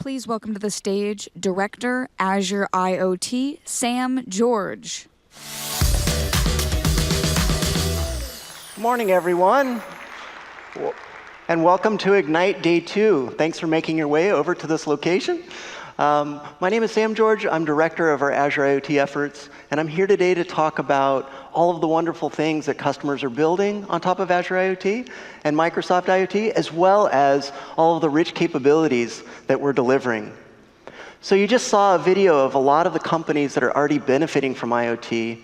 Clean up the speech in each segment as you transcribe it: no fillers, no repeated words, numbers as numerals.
Please welcome to the stage Director, Azure IoT, Sam George. Good morning, everyone, and welcome to Ignite Day 2. Thanks for making your way over to this location. My name is Sam George. I'm Director of our Azure IoT efforts, and I'm here today to talk about all of the wonderful things that customers are building on top of Azure IoT and Microsoft IoT, as well as all of the rich capabilities that we're delivering. So you just saw a video of a lot of the companies that are already benefiting from IoT.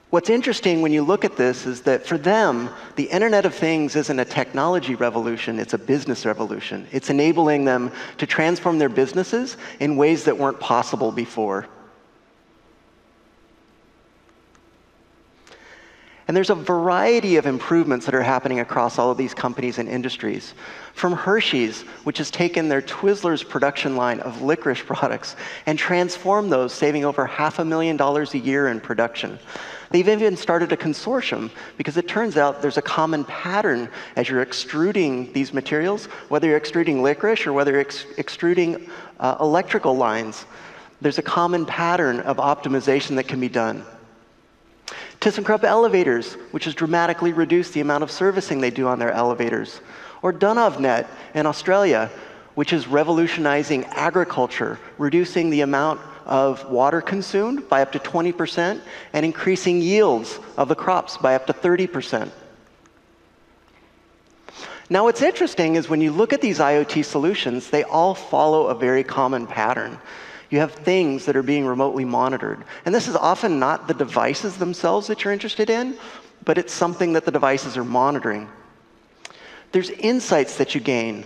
What's interesting when you look at this is that for them, the Internet of Things isn't a technology revolution, it's a business revolution. It's enabling them to transform their businesses in ways that weren't possible before. And there's a variety of improvements that are happening across all of these companies and industries. From Hershey's, which has taken their Twizzlers production line of licorice products and transformed those, saving over $500,000 a year in production. They've even started a consortium because it turns out there's a common pattern as you're extruding these materials, whether you're extruding licorice or whether you're extruding electrical lines. There's a common pattern of optimization that can be done. ThyssenKrupp Elevators, which has dramatically reduced the amount of servicing they do on their elevators. Or Dunovnet in Australia, which is revolutionizing agriculture, reducing the amount of water consumed by up to 20% and increasing yields of the crops by up to 30%. Now what's interesting is when you look at these IoT solutions, they all follow a very common pattern. You have things that are being remotely monitored. And this is often not the devices themselves that you're interested in, but it's something that the devices are monitoring. There's insights that you gain,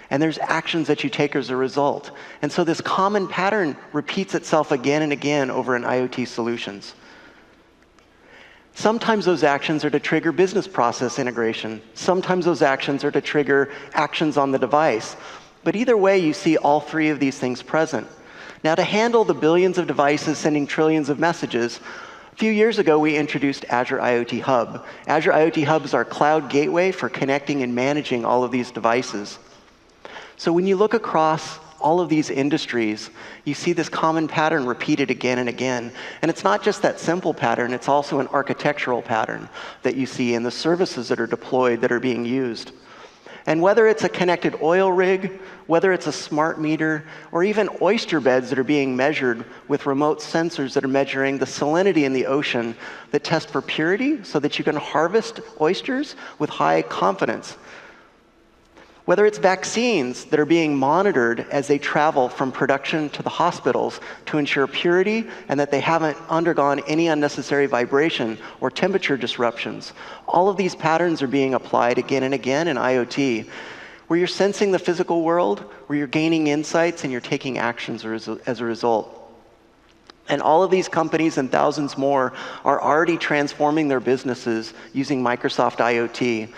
and there's actions that you take as a result. And so this common pattern repeats itself again and again over in IoT solutions. Sometimes those actions are to trigger business process integration. Sometimes those actions are to trigger actions on the device. But either way, you see all three of these things present. Now, to handle the billions of devices sending trillions of messages, a few years ago, we introduced Azure IoT Hub. Azure IoT Hub is our cloud gateway for connecting and managing all of these devices. So when you look across all of these industries, you see this common pattern repeated again and again. And it's not just that simple pattern, it's also an architectural pattern that you see in the services that are deployed that are being used. And whether it's a connected oil rig, whether it's a smart meter, or even oyster beds that are being measured with remote sensors that are measuring the salinity in the ocean that test for purity so that you can harvest oysters with high confidence. Whether it's vaccines that are being monitored as they travel from production to the hospitals to ensure purity and that they haven't undergone any unnecessary vibration or temperature disruptions. All of these patterns are being applied again and again in IoT, where you're sensing the physical world, where you're gaining insights and you're taking actions as a result. And all of these companies and thousands more are already transforming their businesses using Microsoft IoT.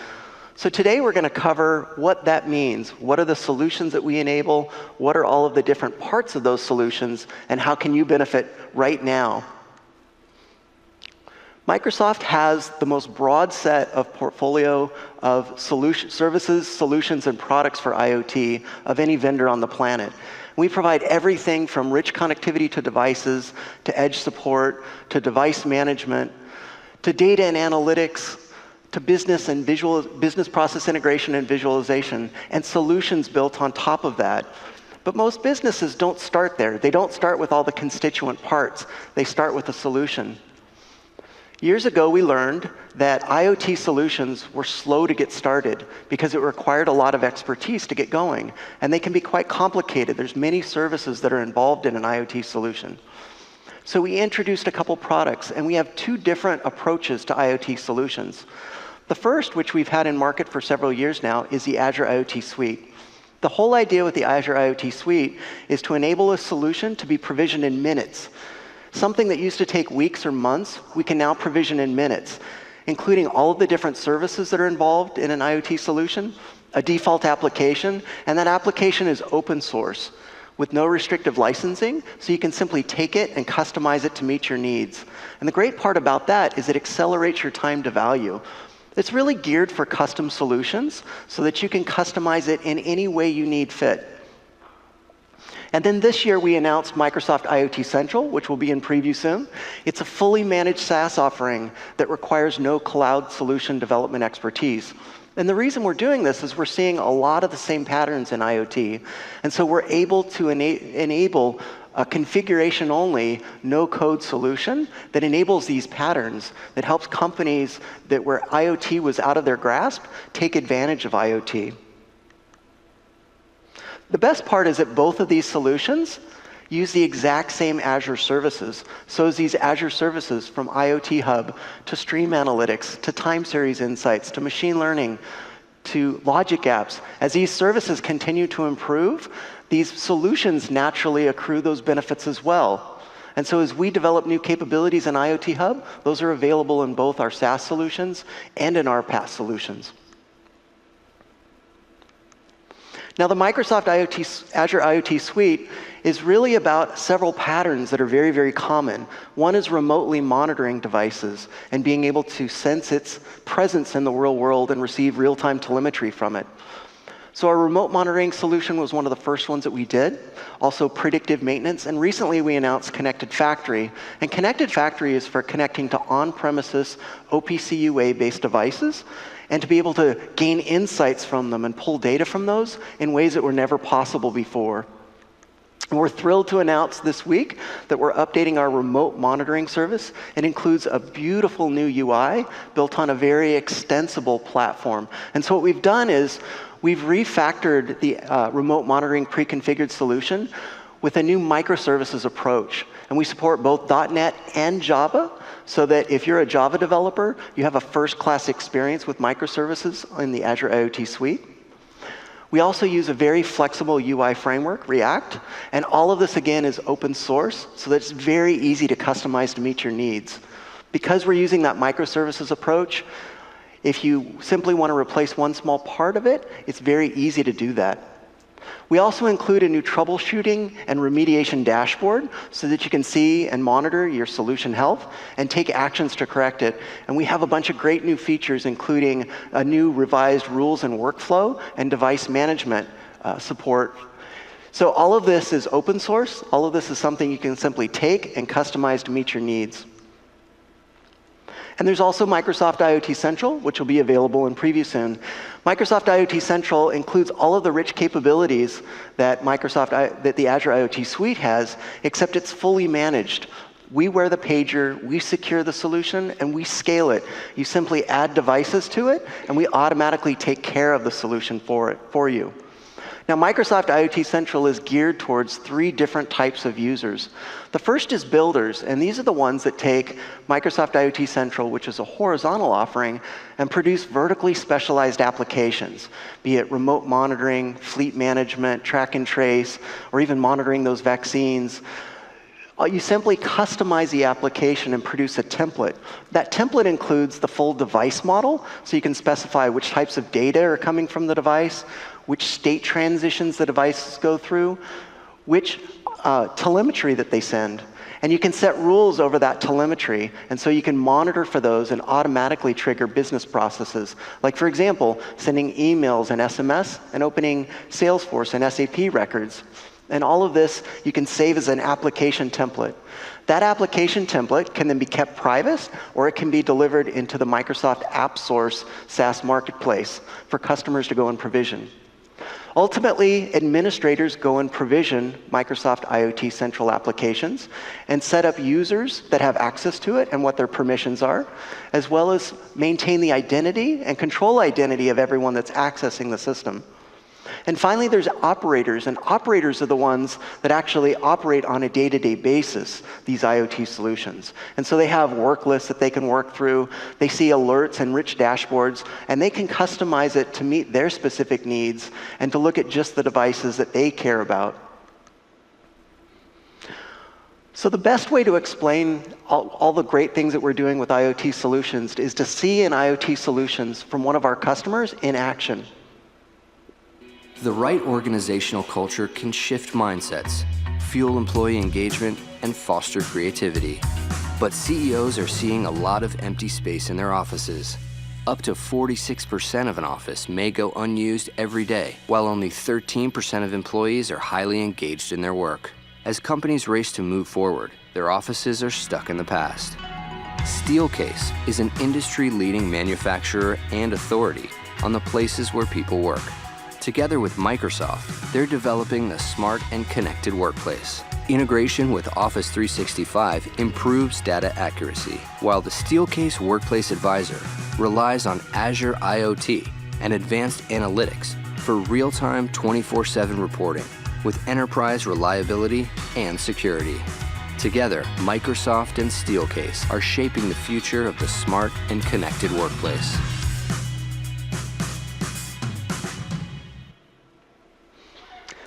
So today we're going to cover what that means. What are the solutions that we enable? What are all of the different parts of those solutions? And how can you benefit right now? Microsoft has the most broad set of portfolio of services, solutions, and products for IoT of any vendor on the planet. We provide everything from rich connectivity to devices, to edge support, to device management, to data and analytics, to business and business process integration and visualization, and solutions built on top of that. But most businesses don't start there. They don't start with all the constituent parts. They start with a solution. Years ago, we learned that IoT solutions were slow to get started because it required a lot of expertise to get going. And they can be quite complicated. There's many services that are involved in an IoT solution. So we introduced a couple products, and we have two different approaches to IoT solutions. The first, which we've had in market for several years now, is the Azure IoT Suite. The whole idea with the Azure IoT Suite is to enable a solution to be provisioned in minutes. Something that used to take weeks or months, we can now provision in minutes, including all of the different services that are involved in an IoT solution, a default application, and that application is open source with no restrictive licensing, so you can simply take it and customize it to meet your needs. And the great part about that is it accelerates your time to value. It's really geared for custom solutions so that you can customize it in any way you need fit. And then this year, we announced Microsoft IoT Central, which will be in preview soon. It's a fully managed SaaS offering that requires no cloud solution development expertise. And the reason we're doing this is we're seeing a lot of the same patterns in IoT. And so we're able to enable a configuration-only, no-code solution that enables these patterns, that helps companies that where IoT was out of their grasp take advantage of IoT. The best part is that both of these solutions use the exact same Azure services. So as these Azure services, from IoT Hub to Stream Analytics to time series insights to machine learning to logic apps, as these services continue to improve, these solutions naturally accrue those benefits as well. And so as we develop new capabilities in IoT Hub, those are available in both our SaaS solutions and in our PaaS solutions. Now, the Microsoft Azure IoT Suite is really about several patterns that are very, very common. One is remotely monitoring devices and being able to sense its presence in the real world and receive real-time telemetry from it. So our remote monitoring solution was one of the first ones that we did. Also predictive maintenance, and recently we announced Connected Factory. And Connected Factory is for connecting to on-premises OPC UA-based devices and to be able to gain insights from them and pull data from those in ways that were never possible before. And we're thrilled to announce this week that we're updating our remote monitoring service. It includes a beautiful new UI built on a very extensible platform. And so what we've done is we've refactored the remote monitoring pre-configured solution with a new microservices approach. And we support both .NET and Java, so that if you're a Java developer, you have a first-class experience with microservices in the Azure IoT Suite. We also use a very flexible UI framework, React, and all of this, again, is open source, so that it's very easy to customize to meet your needs. Because we're using that microservices approach, if you simply want to replace one small part of it, it's very easy to do that. We also include a new troubleshooting and remediation dashboard so that you can see and monitor your solution health and take actions to correct it. And we have a bunch of great new features, including a new revised rules and workflow and device management support. So all of this is open source. All of this is something you can simply take and customize to meet your needs. And there's also Microsoft IoT Central, which will be available in preview soon. Microsoft IoT Central includes all of the rich capabilities that that the Azure IoT Suite has, except it's fully managed. We wear the pager, we secure the solution, and we scale it. You simply add devices to it, and we automatically take care of the solution for you. Now, Microsoft IoT Central is geared towards 3 different types of users. The first is builders, and these are the ones that take Microsoft IoT Central, which is a horizontal offering, and produce vertically specialized applications, be it remote monitoring, fleet management, track and trace, or even monitoring those vaccines. You simply customize the application and produce a template. That template includes the full device model, so you can specify which types of data are coming from the device, which state transitions the devices go through, which telemetry that they send. And you can set rules over that telemetry, and so you can monitor for those and automatically trigger business processes. Like, for example, sending emails and SMS and opening Salesforce and SAP records. And all of this you can save as an application template. That application template can then be kept private, or it can be delivered into the Microsoft AppSource SaaS marketplace for customers to go and provision. Ultimately, administrators go and provision Microsoft IoT Central applications and set up users that have access to it and what their permissions are, as well as maintain the identity and control identity of everyone that's accessing the system. And finally, there's operators, and operators are the ones that actually operate on a day-to-day basis, these IoT solutions. And so they have work lists that they can work through, they see alerts and rich dashboards, and they can customize it to meet their specific needs and to look at just the devices that they care about. So the best way to explain all the great things that we're doing with IoT solutions is to see an IoT solutions from one of our customers in action. The right organizational culture can shift mindsets, fuel employee engagement, and foster creativity. But CEOs are seeing a lot of empty space in their offices. Up to 46% of an office may go unused every day, while only 13% of employees are highly engaged in their work. As companies race to move forward, their offices are stuck in the past. Steelcase is an industry-leading manufacturer and authority on the places where people work. Together with Microsoft, they're developing the smart and connected workplace. Integration with Office 365 improves data accuracy, while the Steelcase Workplace Advisor relies on Azure IoT and advanced analytics for real-time 24/7 reporting with enterprise reliability and security. Together, Microsoft and Steelcase are shaping the future of the smart and connected workplace.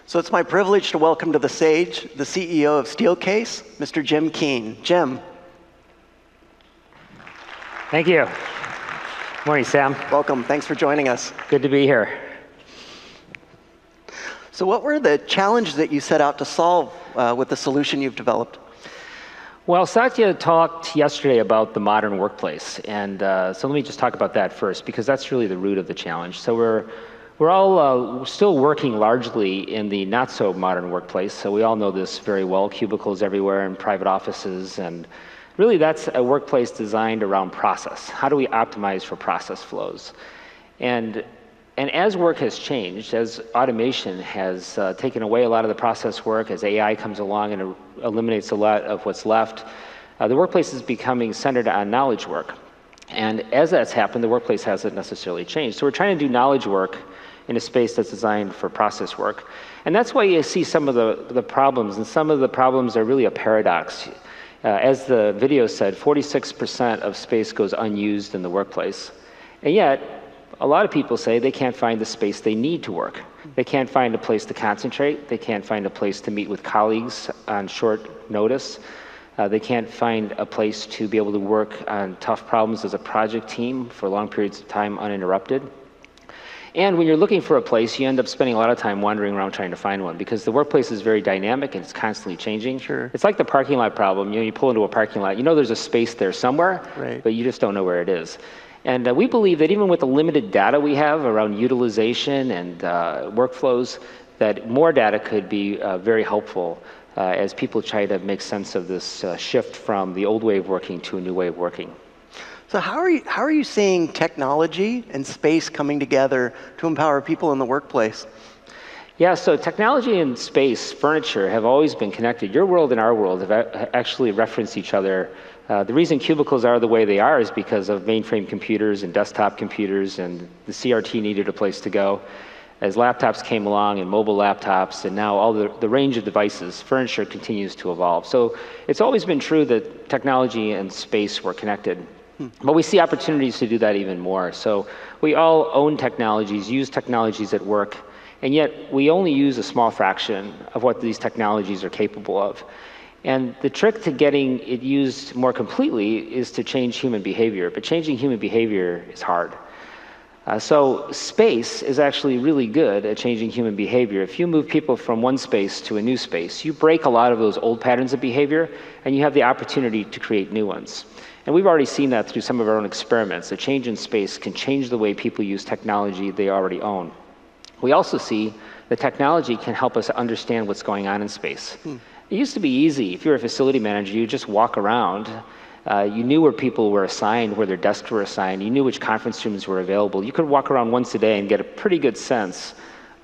So it's my privilege to welcome to the stage the CEO of Steelcase, Mr. Jim Keane. Jim. Thank you. Morning, Sam. Welcome. Thanks for joining us. Good to be here. So what were the challenges that you set out to solve with the solution you've developed? Well, Satya talked yesterday about the modern workplace, and so let me just talk about that first, because that's really the root of the challenge. So we're all still working largely in the not-so-modern workplace, so we all know this very well, cubicles everywhere and private offices, and really that's a workplace designed around process. How do we optimize for process flows? And as work has changed, as automation has taken away a lot of the process work, as AI comes along and eliminates a lot of what's left, the workplace is becoming centered on knowledge work. And as that's happened, the workplace hasn't necessarily changed. So we're trying to do knowledge work in a space that's designed for process work. And that's why you see some of the problems, and some of the problems are really a paradox. As the video said, 46% of space goes unused in the workplace. And yet, a lot of people say they can't find the space they need to work. They can't find a place to concentrate. They can't find a place to meet with colleagues on short notice. They can't find a place to be able to work on tough problems as a project team for long periods of time uninterrupted. And when you're looking for a place, you end up spending a lot of time wandering around trying to find one, because the workplace is very dynamic and it's constantly changing. Sure. It's like the parking lot problem. You pull into a parking lot, you know there's a space there somewhere, right, but you just don't know where it is. And we believe that even with the limited data we have around utilization and workflows, that more data could be very helpful as people try to make sense of this shift from the old way of working to a new way of working. So how are you seeing technology and space coming together to empower people in the workplace? Yeah, so technology and space, furniture, have always been connected. Your world and our world have actually referenced each other. The reason cubicles are the way they are is because of mainframe computers and desktop computers, and the CRT needed a place to go. As laptops came along and mobile laptops, and now all the range of devices, furniture continues to evolve. So it's always been true that technology and space were connected. But we see opportunities to do that even more. So we all own technologies, use technologies at work, and yet we only use a small fraction of what these technologies are capable of. And the trick to getting it used more completely is to change human behavior, but changing human behavior is hard. So space is actually really good at changing human behavior. If you move people from one space to a new space, you break a lot of those old patterns of behavior, and you have the opportunity to create new ones. And we've already seen that through some of our own experiments. A change in space can change the way people use technology they already own. We also see that technology can help us understand what's going on in space. It used to be easy. If you're a facility manager, you just walk around. You knew where people were assigned, where their desks were assigned. You knew which conference rooms were available. You could walk around once a day and get a pretty good sense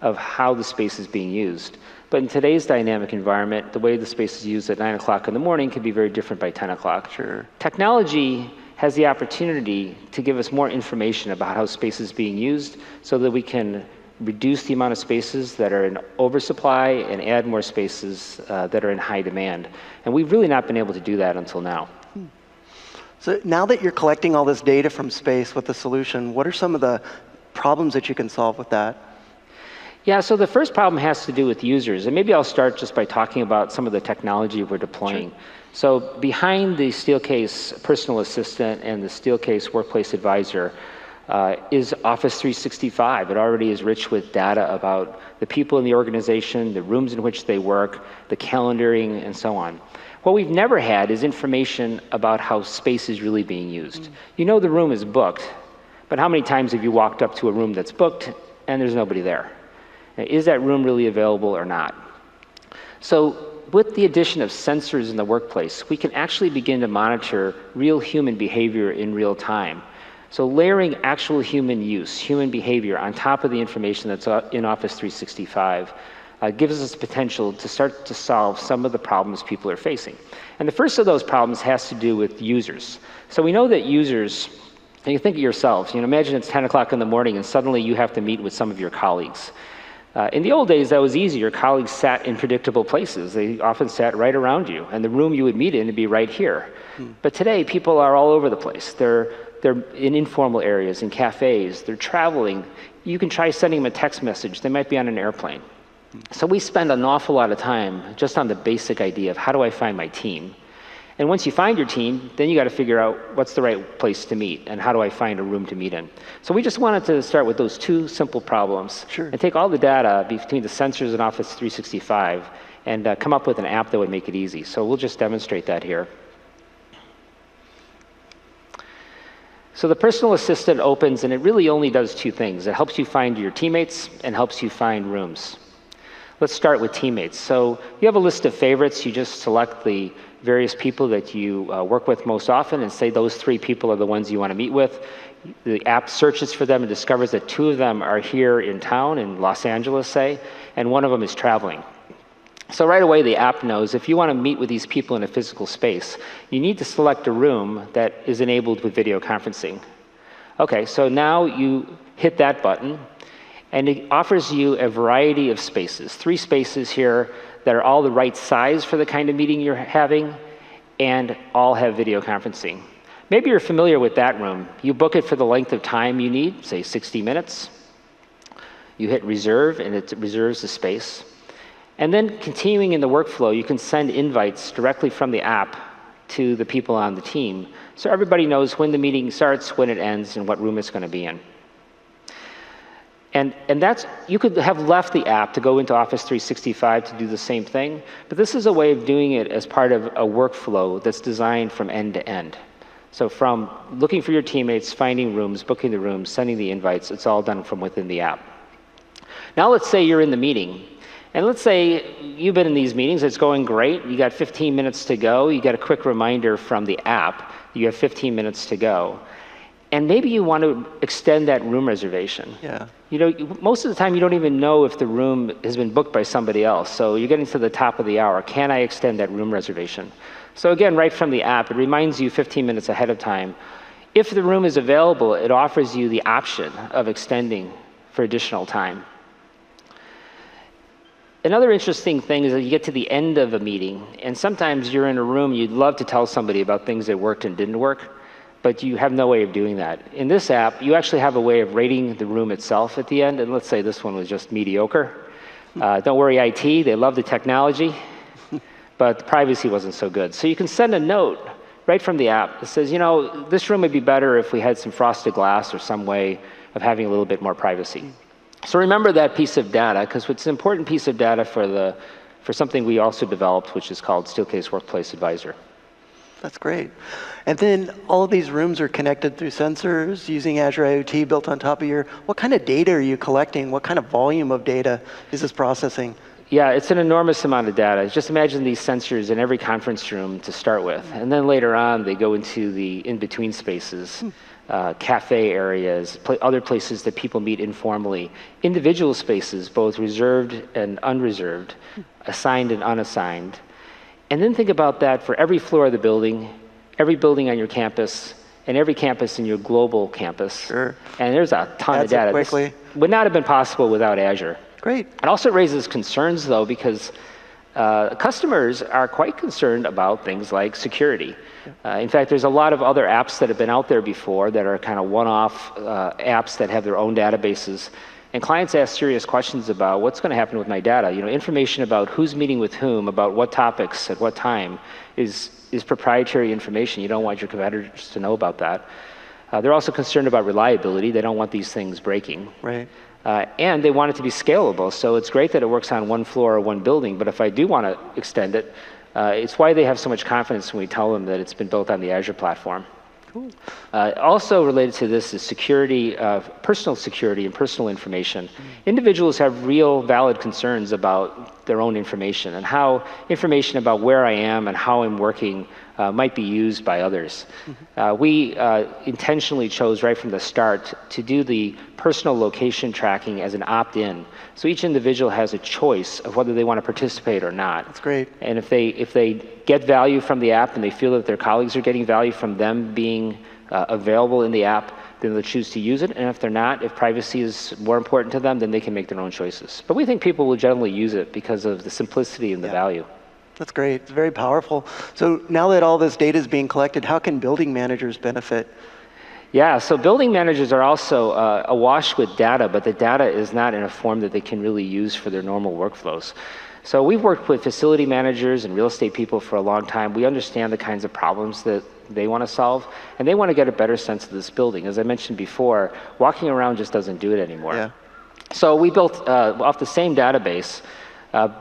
of how the space is being used. But in today's dynamic environment, the way the space is used at 9 o'clock in the morning could be very different by 10 o'clock. Sure. Technology has the opportunity to give us more information about how space is being used so that we can reduce the amount of spaces that are in oversupply and add more spaces that are in high demand. And we've really not been able to do that until now. So now that you're collecting all this data from space with the solution, what are some of the problems that you can solve with that? Yeah, so the first problem has to do with users, and maybe I'll start just by talking about some of the technology we're deploying. Sure. So behind the Steelcase Personal Assistant and the Steelcase Workplace Advisor is Office 365. It already is rich with data about the people in the organization, the rooms in which they work, the calendaring, and so on. What we've never had is information about how space is really being used. You know the room is booked, But how many times have you walked up to a room that's booked and there's nobody there? Is that room really available or not? So with the addition of sensors in the workplace, we can actually begin to monitor real human behavior in real time. So layering actual human use, human behavior on top of the information that's in Office 365 gives us the potential to start to solve some of the problems people are facing. And the first of those problems has to do with users. So we know that users, and you think of yourselves, imagine it's 10 o'clock in the morning and suddenly you have to meet with some of your colleagues. In the old days, that was easy. Your colleagues sat in predictable places. They often sat right around you, and the room you would meet in would be right here. But today, people are all over the place. They're in informal areas, in cafes. They're traveling. You can try sending them a text message. They might be on an airplane. So we spend an awful lot of time just on the basic idea of how do I find my team? And once you find your team, then you got to figure out what's the right place to meet and how do I find a room to meet in. So we just wanted to start with those two simple problems and take all the data between the sensors in Office 365 and come up with an app that would make it easy. So we'll just demonstrate that here. So the personal assistant opens and it really only does two things. It helps you find your teammates and helps you find rooms. Let's start with teammates. So you have a list of favorites. You just select the various people that you work with most often and say those 3 people are the ones you want to meet with. The app searches for them and discovers that 2 of them are here in town, in Los Angeles, say, and 1 of them is traveling. So right away, the app knows if you want to meet with these people in a physical space, you need to select a room that is enabled with video conferencing. Okay, so now you hit that button, and it offers you a variety of spaces, 3 spaces here that are all the right size for the kind of meeting you're having, and all have video conferencing. Maybe you're familiar with that room. You book it for the length of time you need, say 60 minutes. You hit reserve, and it reserves the space. And then continuing in the workflow, you can send invites directly from the app to the people on the team, so everybody knows when the meeting starts, when it ends, and what room it's going to be in. And that's, you could have left the app to go into Office 365 to do the same thing, but this is a way of doing it as part of a workflow that's designed from end to end. So from looking for your teammates, finding rooms, booking the rooms, sending the invites, it's all done from within the app. Now let's say you're in the meeting, and let's say you've been in these meetings, it's going great, you got 15 minutes to go, you get a quick reminder from the app, you have 15 minutes to go. And maybe you want to extend that room reservation. Yeah. Most of the time you don't even know if the room has been booked by somebody else. So you're getting to the top of the hour. Can I extend that room reservation? So again, right from the app, it reminds you 15 minutes ahead of time. If the room is available, it offers you the option of extending for additional time. Another interesting thing is that you get to the end of a meeting, and sometimes you're in a room, you'd love to tell somebody about things that worked and didn't work, but you have no way of doing that. In this app, you actually have a way of rating the room itself at the end, and let's say this one was just mediocre. Don't worry, IT, they love the technology, but the privacy wasn't so good. So you can send a note right from the app that says, this room would be better if we had some frosted glass or some way of having a little bit more privacy. So remember that piece of data, because it's an important piece of data for something we also developed, which is called Steelcase Workplace Advisor. That's great. And then all of these rooms are connected through sensors using Azure IoT built on top of what kind of data are you collecting? What kind of volume of data is this processing? Yeah, it's an enormous amount of data. Just imagine these sensors in every conference room to start with. And then later on, they go into the in-between spaces, cafe areas, other places that people meet informally, individual spaces, both reserved and unreserved, assigned and unassigned. And then think about that for every floor of the building, every building on your campus, and every campus in your global campus. Sure. And there's a ton of data. Quickly. This would not have been possible without Azure. Great. It also raises concerns, though, because customers are quite concerned about things like security. In fact, there's a lot of other apps that have been out there before that are kind of one-off apps that have their own databases. And clients ask serious questions about what's going to happen with my data. Information about who's meeting with whom, about what topics at what time is proprietary information. You don't want your competitors to know about that. They're also concerned about reliability. They don't want these things breaking. Right. And they want it to be scalable. So it's great that it works on one floor or one building, but if I do want to extend it, it's why they have so much confidence when we tell them that it's been built on the Azure platform. Cool. Also related to this is security, personal security and personal information. Individuals have real valid concerns about their own information and how information about where I am and how I'm working might be used by others. We intentionally chose right from the start to do the personal location tracking as an opt-in. So each individual has a choice of whether they want to participate or not. That's great. And if they get value from the app and they feel that their colleagues are getting value from them being available in the app, then they'll choose to use it. And if they're not, if privacy is more important to them, then they can make their own choices. But we think people will generally use it because of the simplicity and the value. That's great. It's very powerful. So now that all this data is being collected, how can building managers benefit? Yeah, so building managers are also awash with data, but the data is not in a form that they can really use for their normal workflows. So we've worked with facility managers and real estate people for a long time. We understand the kinds of problems that they want to solve, and they want to get a better sense of this building. As I mentioned before, walking around just doesn't do it anymore. Yeah. So we built, off the same database,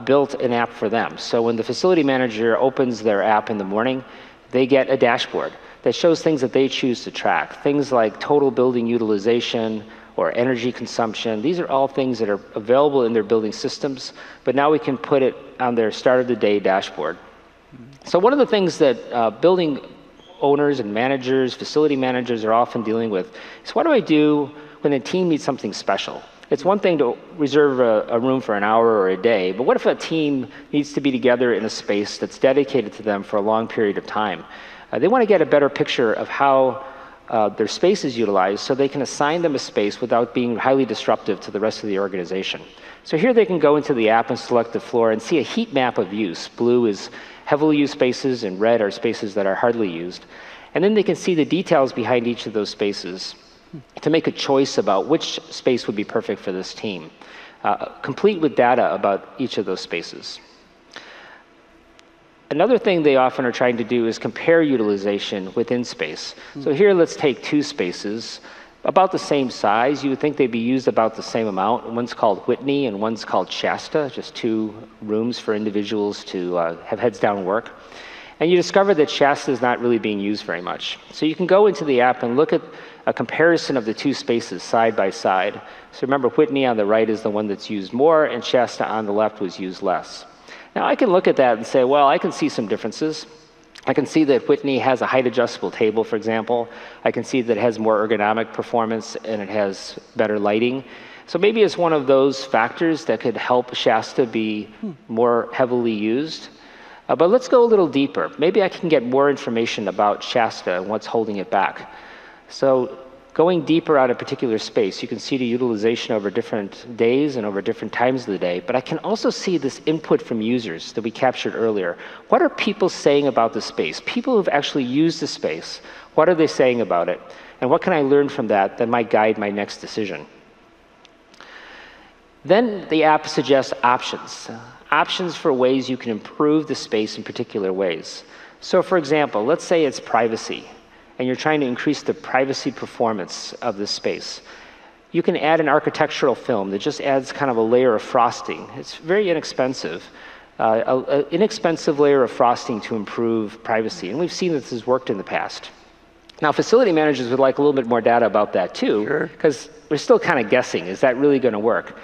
built an app for them. So when the facility manager opens their app in the morning, they get a dashboard that shows things that they choose to track. Things like total building utilization or energy consumption. These are all things that are available in their building systems, but now we can put it on their start of the day dashboard. So one of the things that building owners and managers, facility managers are often dealing with is, what do I do when a team needs something special? It's one thing to reserve a room for an hour or a day, but what if a team needs to be together in a space that's dedicated to them for a long period of time? They want to get a better picture of how their space is utilized so they can assign them a space without being highly disruptive to the rest of the organization. So here they can go into the app and select the floor and see a heat map of use. Blue is heavily used spaces and red are spaces that are hardly used. And then they can see the details behind each of those spaces to make a choice about which space would be perfect for this team, complete with data about each of those spaces. Another thing they often are trying to do is compare utilization within space. So here let's take two spaces, about the same size. You would think they'd be used about the same amount. One's called Whitney and one's called Shasta, just two rooms for individuals to have heads down work. And you discover that Shasta is not really being used very much. So you can go into the app and look at a comparison of the two spaces side by side. So remember, Whitney on the right is the one that's used more, and Shasta on the left was used less. Now I can look at that and say, well, I can see some differences. I can see that Whitney has a height adjustable table, for example. I can see that it has more ergonomic performance and it has better lighting. So maybe it's one of those factors that could help Shasta be more heavily used. But let's go a little deeper. Maybe I can get more information about Shasta and what's holding it back. So going deeper on a particular space, you can see the utilization over different days and over different times of the day, but I can also see this input from users that we captured earlier. What are people saying about the space? People who've actually used the space, what are they saying about it? And what can I learn from that that might guide my next decision? Then the app suggests options. Options for ways you can improve the space in particular ways. So for example, let's say it's privacy, and you're trying to increase the privacy performance of the space. You can add an architectural film that just adds kind of a layer of frosting. It's very inexpensive. An inexpensive layer of frosting to improve privacy, and we've seen that this has worked in the past. Now, facility managers would like a little bit more data about that too, because we're still kind of guessing, is that really going to work?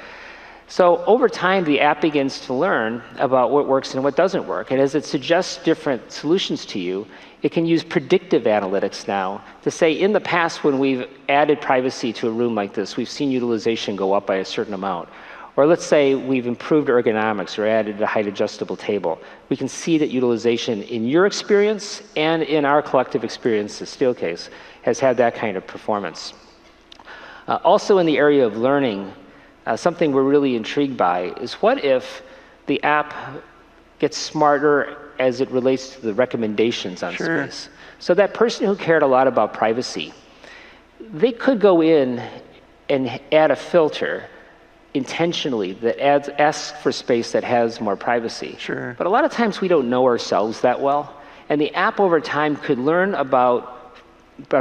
So over time, the app begins to learn about what works and what doesn't work. And as it suggests different solutions to you, it can use predictive analytics now to say, in the past, when we've added privacy to a room like this, we've seen utilization go up by a certain amount. Or let's say we've improved ergonomics or added a height adjustable table. We can see that utilization in your experience and in our collective experience, the Steelcase, has had that kind of performance. Also in the area of learning, something we're really intrigued by is, what if the app gets smarter as it relates to the recommendations on space? So that person who cared a lot about privacy, they could go in and add a filter intentionally that asks for space that has more privacy. But a lot of times we don't know ourselves that well, and the app over time could learn about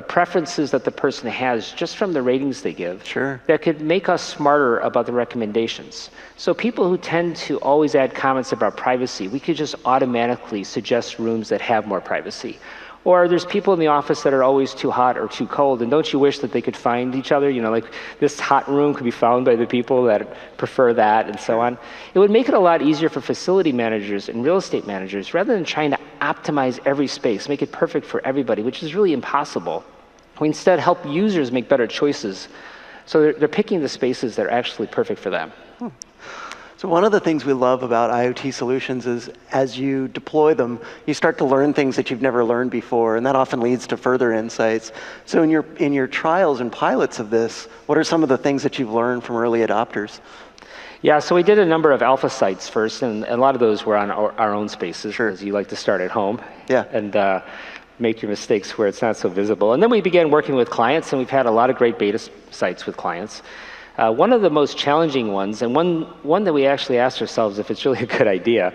preferences that the person has just from the ratings they give that could make us smarter about the recommendations. So people who tend to always add comments about privacy, we could just automatically suggest rooms that have more privacy. Or there's people in the office that are always too hot or too cold, and don't you wish that they could find each other? You know, like this hot room could be found by the people that prefer that, and so on. It would make it a lot easier for facility managers and real estate managers, rather than trying to optimize every space, make it perfect for everybody, which is really impossible. We instead help users make better choices. So they're picking the spaces that are actually perfect for them. So one of the things we love about IoT solutions is as you deploy them, you start to learn things that you've never learned before, and that often leads to further insights. So in your trials and pilots of this, what are some of the things that you've learned from early adopters? Yeah, so we did a number of alpha sites first, and a lot of those were on our own spaces, because you like to start at home and make your mistakes where it's not so visible. And then we began working with clients, and we've had a lot of great beta sites with clients. One of the most challenging ones, and one that we actually asked ourselves if it's really a good idea,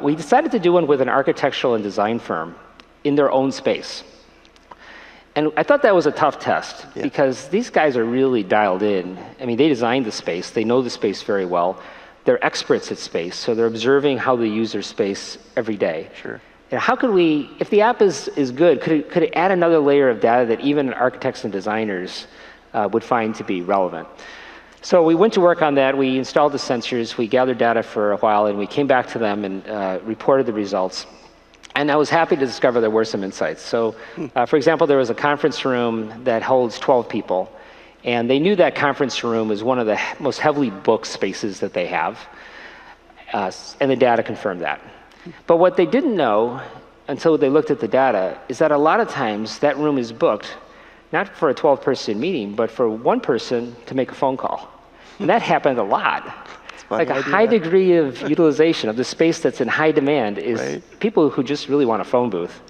we decided to do one with an architectural and design firm in their own space. And I thought that was a tough test, because these guys are really dialed in. I mean, they designed the space, they know the space very well, they're experts at space, so they're observing how they use their space every day. Sure. And how could we, if the app is good, could it add another layer of data that even architects and designers would find to be relevant? So we went to work on that. We installed the sensors. We gathered data for a while, and we came back to them and reported the results. And I was happy to discover there were some insights. So, for example, there was a conference room that holds 12 people, and they knew that conference room was one of the most heavily booked spaces that they have, and the data confirmed that. But what they didn't know until they looked at the data is that a lot of times that room is booked not for a 12-person meeting, but for one person to make a phone call. And that happened a lot. Like a high degree of utilization of the space that's in high demand is people who just really want a phone booth.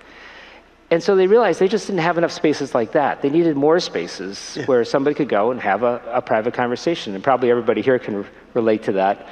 And so they realized they just didn't have enough spaces like that. They needed more spaces where somebody could go and have a private conversation. And probably everybody here can relate to that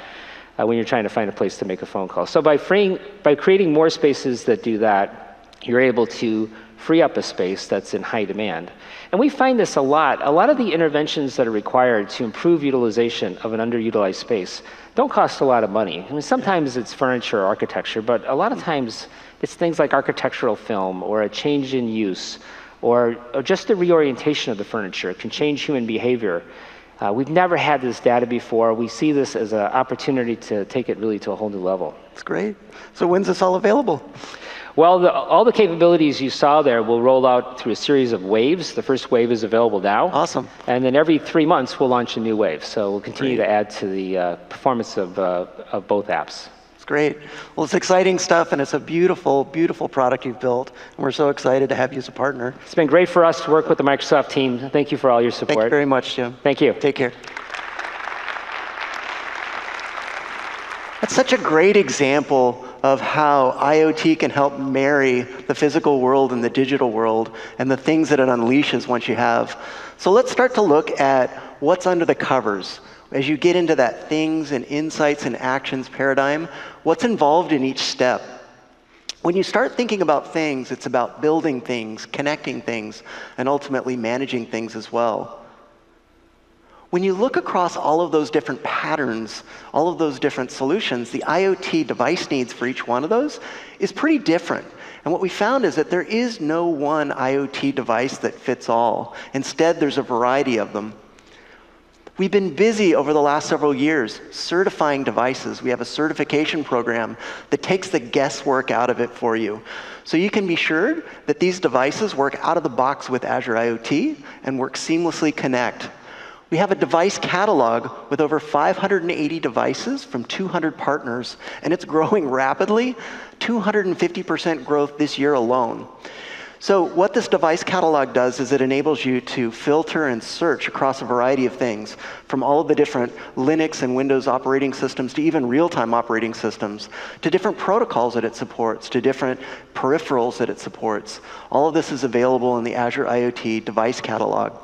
when you're trying to find a place to make a phone call. So by creating more spaces that do that, you're able to free up a space that's in high demand. And we find this a lot. A lot of the interventions that are required to improve utilization of an underutilized space don't cost a lot of money. I mean, sometimes it's furniture or architecture, but a lot of times it's things like architectural film or a change in use or just the reorientation of the furniture can change human behavior. We've never had this data before. We see this as an opportunity to take it really to a whole new level. That's great. So when's this all available? Well, all the capabilities you saw there will roll out through a series of waves. The first wave is available now. Awesome. And then every 3 months, we'll launch a new wave. So we'll continue to add to the performance of both apps. It's great. Well, it's exciting stuff, and it's a beautiful, beautiful product you've built. And we're so excited to have you as a partner. It's been great for us to work with the Microsoft team. Thank you for all your support. Thank you very much, Jim. Thank you. Take care. That's such a great example of how IoT can help marry the physical world and the digital world and the things that it unleashes once you have. So let's start to look at what's under the covers. As you get into that things and insights and actions paradigm, what's involved in each step? When you start thinking about things, it's about building things, connecting things, and ultimately managing things as well. When you look across all of those different patterns, all of those different solutions, the IoT device needs for each one of those is pretty different. And what we found is that there is no one IoT device that fits all. Instead, there's a variety of them. We've been busy over the last several years certifying devices. We have a certification program that takes the guesswork out of it for you. So you can be sure that these devices work out of the box with Azure IoT and work seamlessly connect. We have a device catalog with over 580 devices from 200 partners, and it's growing rapidly, 250% growth this year alone. So what this device catalog does is it enables you to filter and search across a variety of things, from all of the different Linux and Windows operating systems to even real-time operating systems, to different protocols that it supports, to different peripherals that it supports. All of this is available in the Azure IoT device catalog.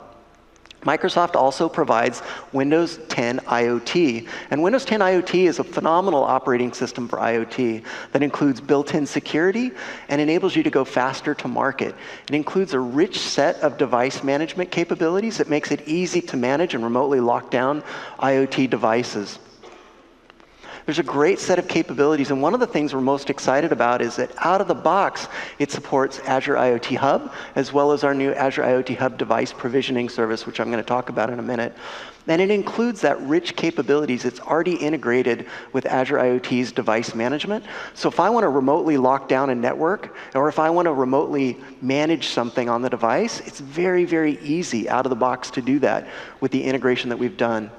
Microsoft also provides Windows 10 IoT, and Windows 10 IoT is a phenomenal operating system for IoT that includes built-in security and enables you to go faster to market. It includes a rich set of device management capabilities that makes it easy to manage and remotely lock down IoT devices. There's a great set of capabilities, and one of the things we're most excited about is that out of the box, it supports Azure IoT Hub, as well as our new Azure IoT Hub device provisioning service, which I'm going to talk about in a minute. And it includes that rich capabilities. It's already integrated with Azure IoT's device management. So if I want to remotely lock down a network, or if I want to remotely manage something on the device, it's very, very easy out of the box to do that with the integration that we've done.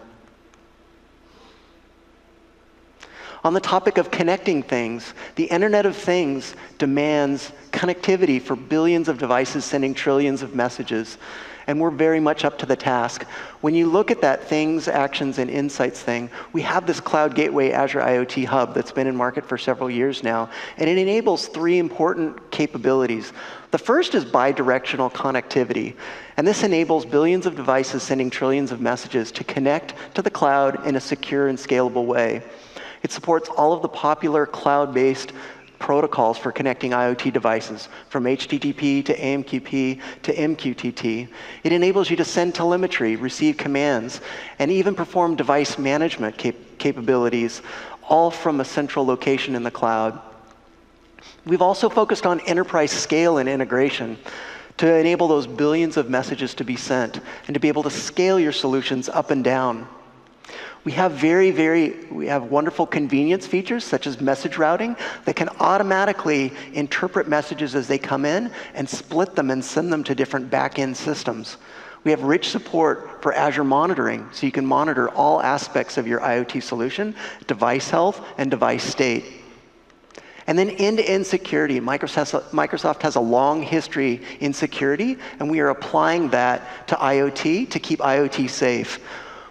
On the topic of connecting things, the Internet of Things demands connectivity for billions of devices sending trillions of messages, and we're very much up to the task. When you look at that things, actions, and insights thing, we have this Cloud Gateway Azure IoT Hub that's been in market for several years now, and it enables 3 important capabilities. The first is bidirectional connectivity, and this enables billions of devices sending trillions of messages to connect to the cloud in a secure and scalable way. It supports all of the popular cloud-based protocols for connecting IoT devices, from HTTP to AMQP to MQTT. It enables you to send telemetry, receive commands, and even perform device management capabilities, all from a central location in the cloud. We've also focused on enterprise scale and integration to enable those billions of messages to be sent and to be able to scale your solutions up and down. We have wonderful convenience features such as message routing that can automatically interpret messages as they come in and split them and send them to different back-end systems. We have rich support for Azure monitoring, so you can monitor all aspects of your IoT solution, device health, and device state. And then end-to-end security. Microsoft has a long history in security, and we are applying that to IoT to keep IoT safe.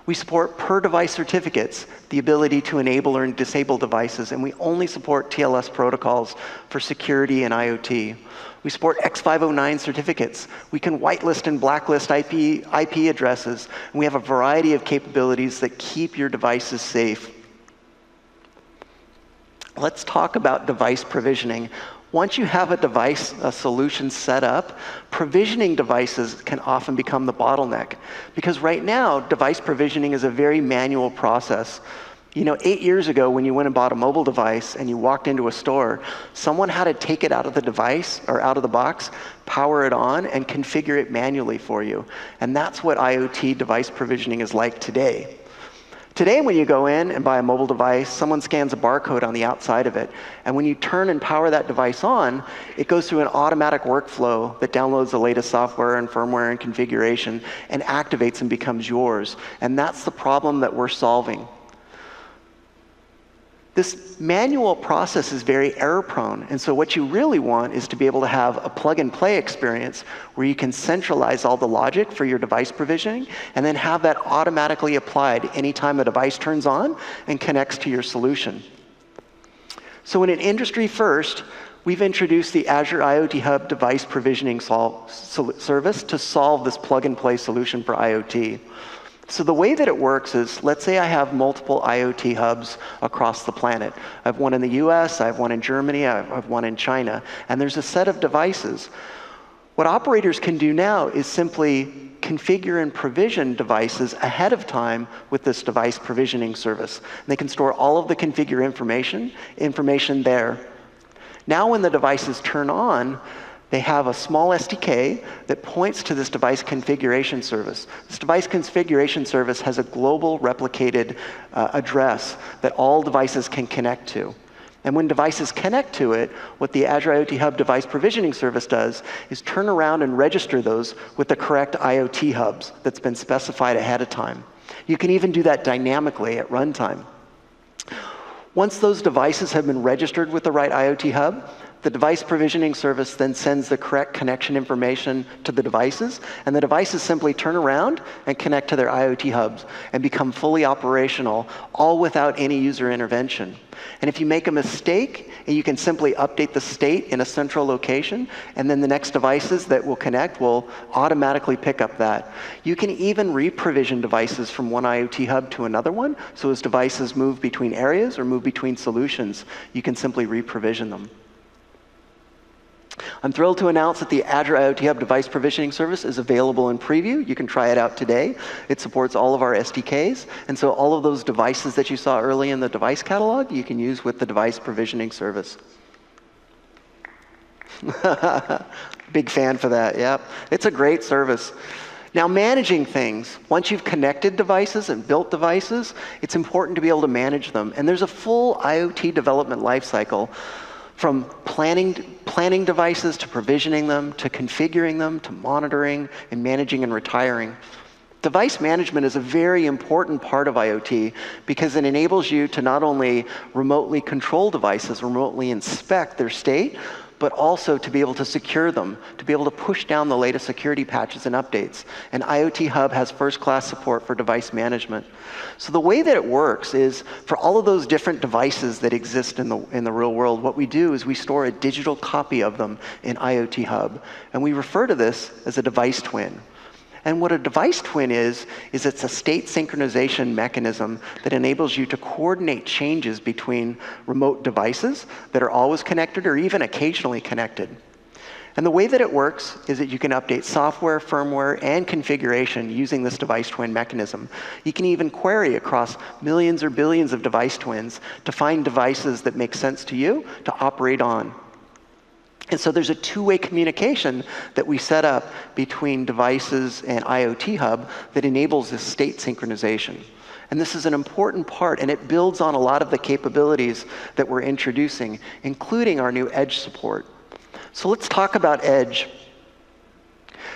We support per-device certificates, the ability to enable or disable devices, and we only support TLS protocols for security and IoT. We support X509 certificates. We can whitelist and blacklist IP addresses, and we have a variety of capabilities that keep your devices safe. Let's talk about device provisioning. Once you have a solution set up, provisioning devices can often become the bottleneck. Because right now, device provisioning is a very manual process. 8 years ago, when you went and bought a mobile device and you walked into a store, someone had to take it out of the device or out of the box, power it on, and configure it manually for you. And that's what IoT device provisioning is like today. Today, when you go in and buy a mobile device, someone scans a barcode on the outside of it. And when you turn and power that device on, it goes through an automatic workflow that downloads the latest software and firmware and configuration and activates and becomes yours. And that's the problem that we're solving. This manual process is very error-prone, and so what you really want is to be able to have a plug-and-play experience where you can centralize all the logic for your device provisioning and then have that automatically applied anytime a device turns on and connects to your solution. So in an industry first, we've introduced the Azure IoT Hub device provisioning service to solve this plug-and-play solution for IoT. So the way that it works is, let's say I have multiple IoT hubs across the planet. I have one in the US, I have one in Germany, I have one in China, and there's a set of devices. What operators can do now is simply configure and provision devices ahead of time with this device provisioning service. And they can store all of the configure information there. Now when the devices turn on, they have a small SDK that points to this device configuration service. This device configuration service has a global replicated address that all devices can connect to. And when devices connect to it, what the Azure IoT Hub device provisioning service does is turn around and register those with the correct IoT hubs that's been specified ahead of time. You can even do that dynamically at runtime. Once those devices have been registered with the right IoT hub, the device provisioning service then sends the correct connection information to the devices, and the devices simply turn around and connect to their IoT hubs and become fully operational, all without any user intervention. And if you make a mistake, you can simply update the state in a central location, and then the next devices that will connect will automatically pick up that. You can even re-provision devices from one IoT hub to another one, so as devices move between areas or move between solutions, you can simply re-provision them. I'm thrilled to announce that the Azure IoT Hub device provisioning service is available in preview. You can try it out today. It supports all of our SDKs. And so all of those devices that you saw early in the device catalog, you can use with the device provisioning service. Big fan for that, yep. It's a great service. Now, managing things, once you've connected devices and built devices, it's important to be able to manage them. And there's a full IoT development lifecycle, from planning devices to provisioning them, to configuring them, to monitoring and managing and retiring. Device management is a very important part of IoT because it enables you to not only remotely control devices, remotely inspect their state, but also to be able to secure them, to be able to push down the latest security patches and updates. And IoT Hub has first-class support for device management. So the way that it works is, for all of those different devices that exist in the real world, what we do is we store a digital copy of them in IoT Hub. And we refer to this as a device twin. And what a device twin is it's a state synchronization mechanism that enables you to coordinate changes between remote devices that are always connected or even occasionally connected. And the way that it works is that you can update software, firmware, and configuration using this device twin mechanism. You can even query across millions or billions of device twins to find devices that make sense to you to operate on. And so there's a two-way communication that we set up between devices and IoT Hub that enables this state synchronization. And this is an important part, and it builds on a lot of the capabilities that we're introducing, including our new Edge support. So let's talk about Edge.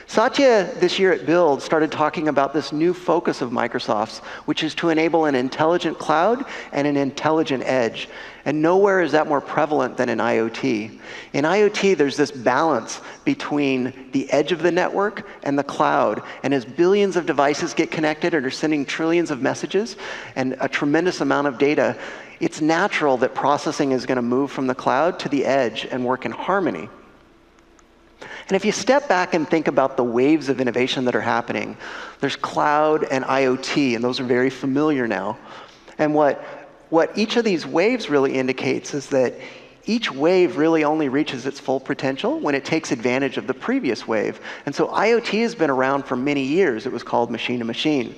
Satya, this year at Build, started talking about this new focus of Microsoft's, which is to enable an intelligent cloud and an intelligent edge. And nowhere is that more prevalent than in IoT. In IoT, there's this balance between the edge of the network and the cloud. And as billions of devices get connected and are sending trillions of messages and a tremendous amount of data, it's natural that processing is going to move from the cloud to the edge and work in harmony. And if you step back and think about the waves of innovation that are happening, there's cloud and IoT, and those are very familiar now. And what each of these waves really indicates is that each wave really only reaches its full potential when it takes advantage of the previous wave. And so IoT has been around for many years. It was called machine-to-machine.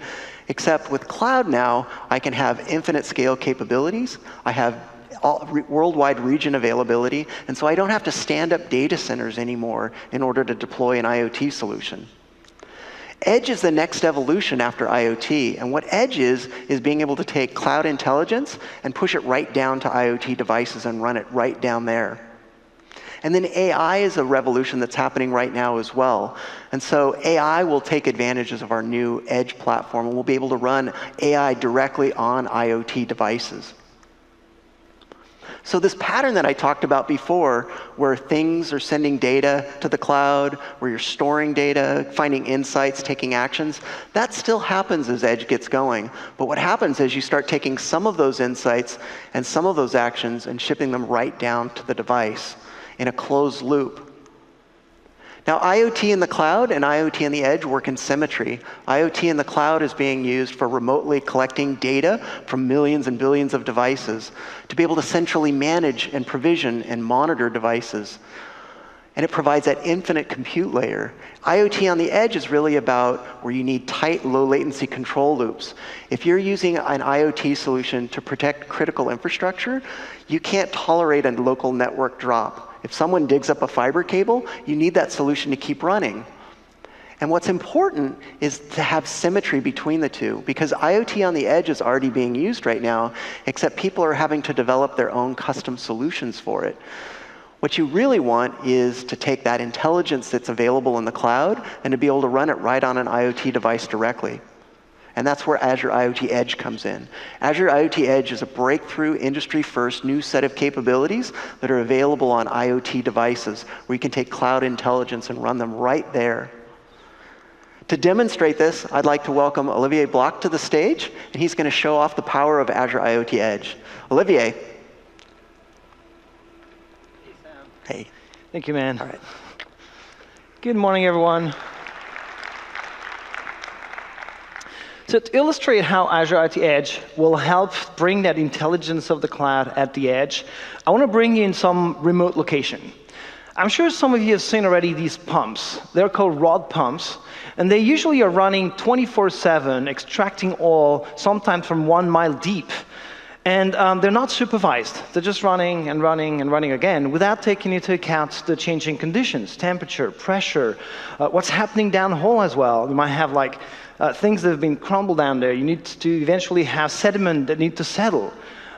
Except with cloud now, I can have infinite scale capabilities. I have worldwide region availability, and so I don't have to stand up data centers anymore in order to deploy an IoT solution. Edge is the next evolution after IoT, and what Edge is being able to take cloud intelligence and push it right down to IoT devices and run it right down there. And then AI is a revolution that's happening right now as well. And so AI will take advantages of our new Edge platform, and we'll be able to run AI directly on IoT devices. So this pattern that I talked about before, where things are sending data to the cloud, where you're storing data, finding insights, taking actions, that still happens as Edge gets going. But what happens is you start taking some of those insights and some of those actions and shipping them right down to the device in a closed loop. Now, IoT in the cloud and IoT in the edge work in symmetry. IoT in the cloud is being used for remotely collecting data from millions and billions of devices to be able to centrally manage and provision and monitor devices. And it provides that infinite compute layer. IoT on the edge is really about where you need tight, low latency control loops. If you're using an IoT solution to protect critical infrastructure, you can't tolerate a local network drop. If someone digs up a fiber cable, you need that solution to keep running. And what's important is to have symmetry between the two, because IoT on the edge is already being used right now, except people are having to develop their own custom solutions for it. What you really want is to take that intelligence that's available in the cloud and to be able to run it right on an IoT device directly. And that's where Azure IoT Edge comes in. Azure IoT Edge is a breakthrough, industry-first new set of capabilities that are available on IoT devices, where you can take cloud intelligence and run them right there. To demonstrate this, I'd like to welcome Olivier Bloch to the stage, and he's going to show off the power of Azure IoT Edge. Olivier. Hey, Sam. Hey. Thank you, man. All right. Good morning, everyone. So to illustrate how Azure IoT Edge will help bring that intelligence of the cloud at the edge, I want to bring you in some remote location. I'm sure some of you have seen already these pumps. They're called rod pumps, and they usually are running 24/7, extracting oil, sometimes from 1 mile deep. And they're not supervised. They're just running and running and running again without taking into account the changing conditions, temperature, pressure, what's happening downhole as well. You might have like things that have been crumbled down there. You need to eventually have sediment that need to settle.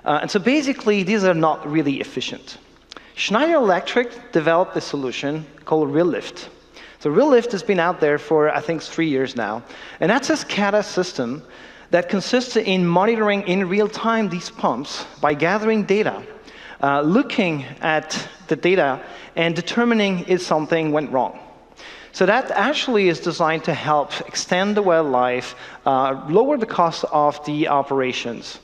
And so basically, these are not really efficient. Schneider Electric developed a solution called RealLift. So RealLift has been out there for, I think, 3 years now. And that's a SCADA system that consists in monitoring in real time these pumps by gathering data, looking at the data, and determining if something went wrong. So that actually is designed to help extend the well life, lower the cost of the operations.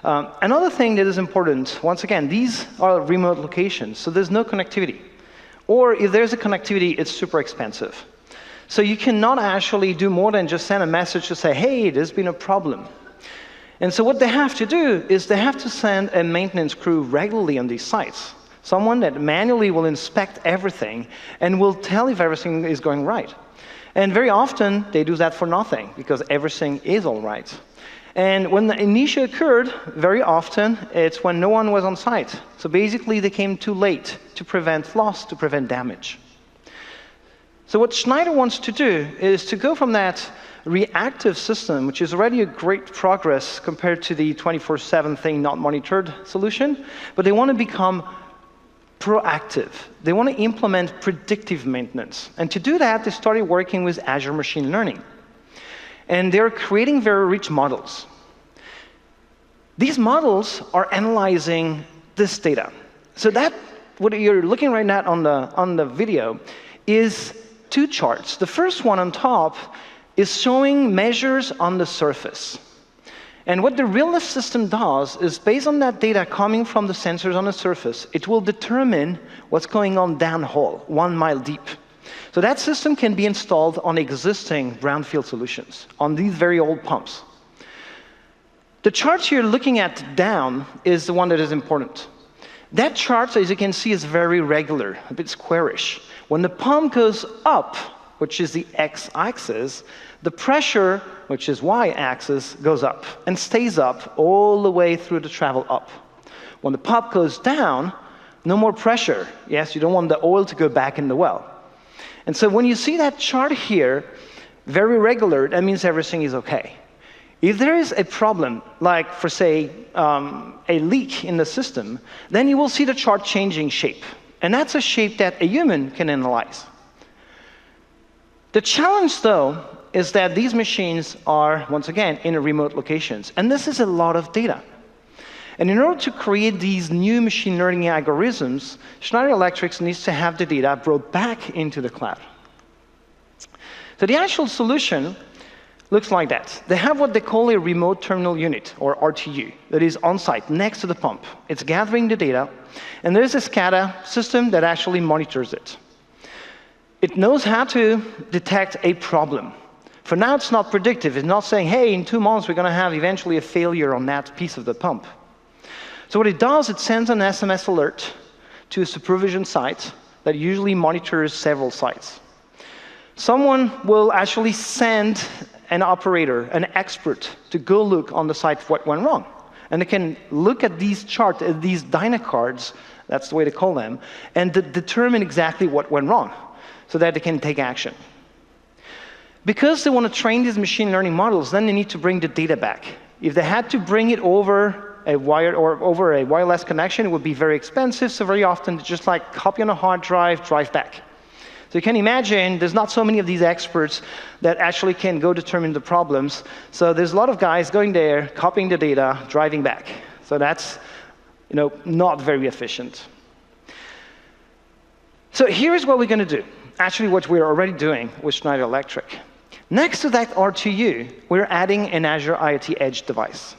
Another thing that is important, once again, these are remote locations, so there's no connectivity. Or if there's a connectivity, it's super expensive. So you cannot actually do more than just send a message to say, hey, there's been a problem. And so what they have to do is they have to send a maintenance crew regularly on these sites, someone that manually will inspect everything and will tell if everything is going right. And very often, they do that for nothing, because everything is all right. And when the inertia occurred, very often, it's when no one was on site. So basically, they came too late to prevent loss, to prevent damage. So what Schneider wants to do is to go from that reactive system, which is already a great progress compared to the 24/7 thing, not monitored solution, but they want to become proactive. They want to implement predictive maintenance. And to do that, they started working with Azure Machine Learning. And they're creating very rich models. These models are analyzing this data. So that, what you're looking right now on the video, is 2 charts. The first one on top is showing measures on the surface. And what the RealLift system does is, based on that data coming from the sensors on the surface, it will determine what's going on downhole, 1 mile deep. So that system can be installed on existing brownfield solutions, on these very old pumps. The chart you're looking at down is the one that is important. That chart, as you can see, is very regular, a bit squarish. When the pump goes up, which is the x-axis, the pressure, which is y-axis, goes up and stays up all the way through the travel up. When the pump goes down, no more pressure. Yes, you don't want the oil to go back in the well. And so when you see that chart here, very regular, that means everything is okay. If there is a problem, like for say, a leak in the system, then you will see the chart changing shape. And that's a shape that a human can analyze. The challenge, though, is that these machines are, once again, in remote locations. And this is a lot of data. And in order to create these new machine learning algorithms, Schneider Electric needs to have the data brought back into the cloud. So the actual solution looks like that. They have what they call a remote terminal unit, or RTU, that is on-site, next to the pump. It's gathering the data, and there's a SCADA system that actually monitors it. It knows how to detect a problem. For now, it's not predictive. It's not saying, hey, in 2 months, we're going to have eventually a failure on that piece of the pump. So what it does, it sends an SMS alert to a supervision site that usually monitors several sites. Someone will actually send an operator, an expert, to go look on the site what went wrong. And they can look at these charts, these Dynacards, that's the way to call them, and determine exactly what went wrong so that they can take action. Because they want to train these machine learning models, then they need to bring the data back. If they had to bring it over a wire or over a wireless connection, it would be very expensive, so very often it's just like copy on a hard drive, drive back. So you can imagine there's not so many of these experts that actually can go determine the problems. So there's a lot of guys going there, copying the data, driving back. So that's, not very efficient. So here is what we're going to do. Actually, what we're already doing with Schneider Electric. Next to that RTU, we're adding an Azure IoT Edge device.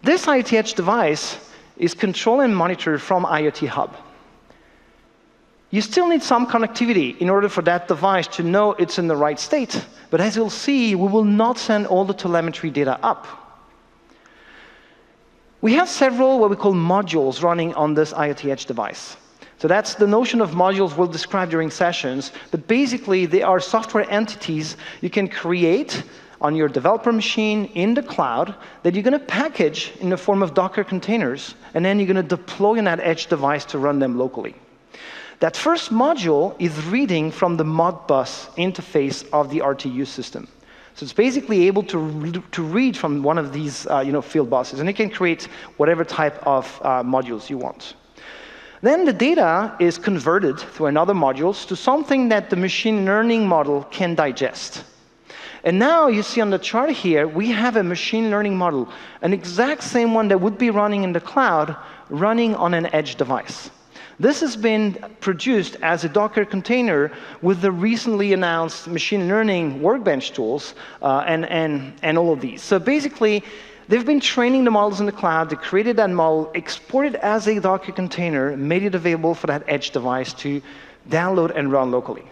This IoT Edge device is controlled and monitored from IoT Hub. You still need some connectivity in order for that device to know it's in the right state. But as you'll see, we will not send all the telemetry data up. We have several what we call modules running on this IoT Edge device. So that's the notion of modules we'll describe during sessions. But basically, they are software entities you can create on your developer machine in the cloud that you're going to package in the form of Docker containers, and then you're going to deploy on that edge device to run them locally. That first module is reading from the Modbus interface of the RTU system. So it's basically able to read from one of these field buses, and it can create whatever type of modules you want. Then the data is converted through another modules to something that the machine learning model can digest. And now you see on the chart here, we have a machine learning model, an exact same one that would be running in the cloud, running on an edge device. This has been produced as a Docker container with the recently announced machine learning workbench tools and all of these. So basically, they've been training the models in the cloud. They created that model, exported as a Docker container, made it available for that edge device to download and run locally.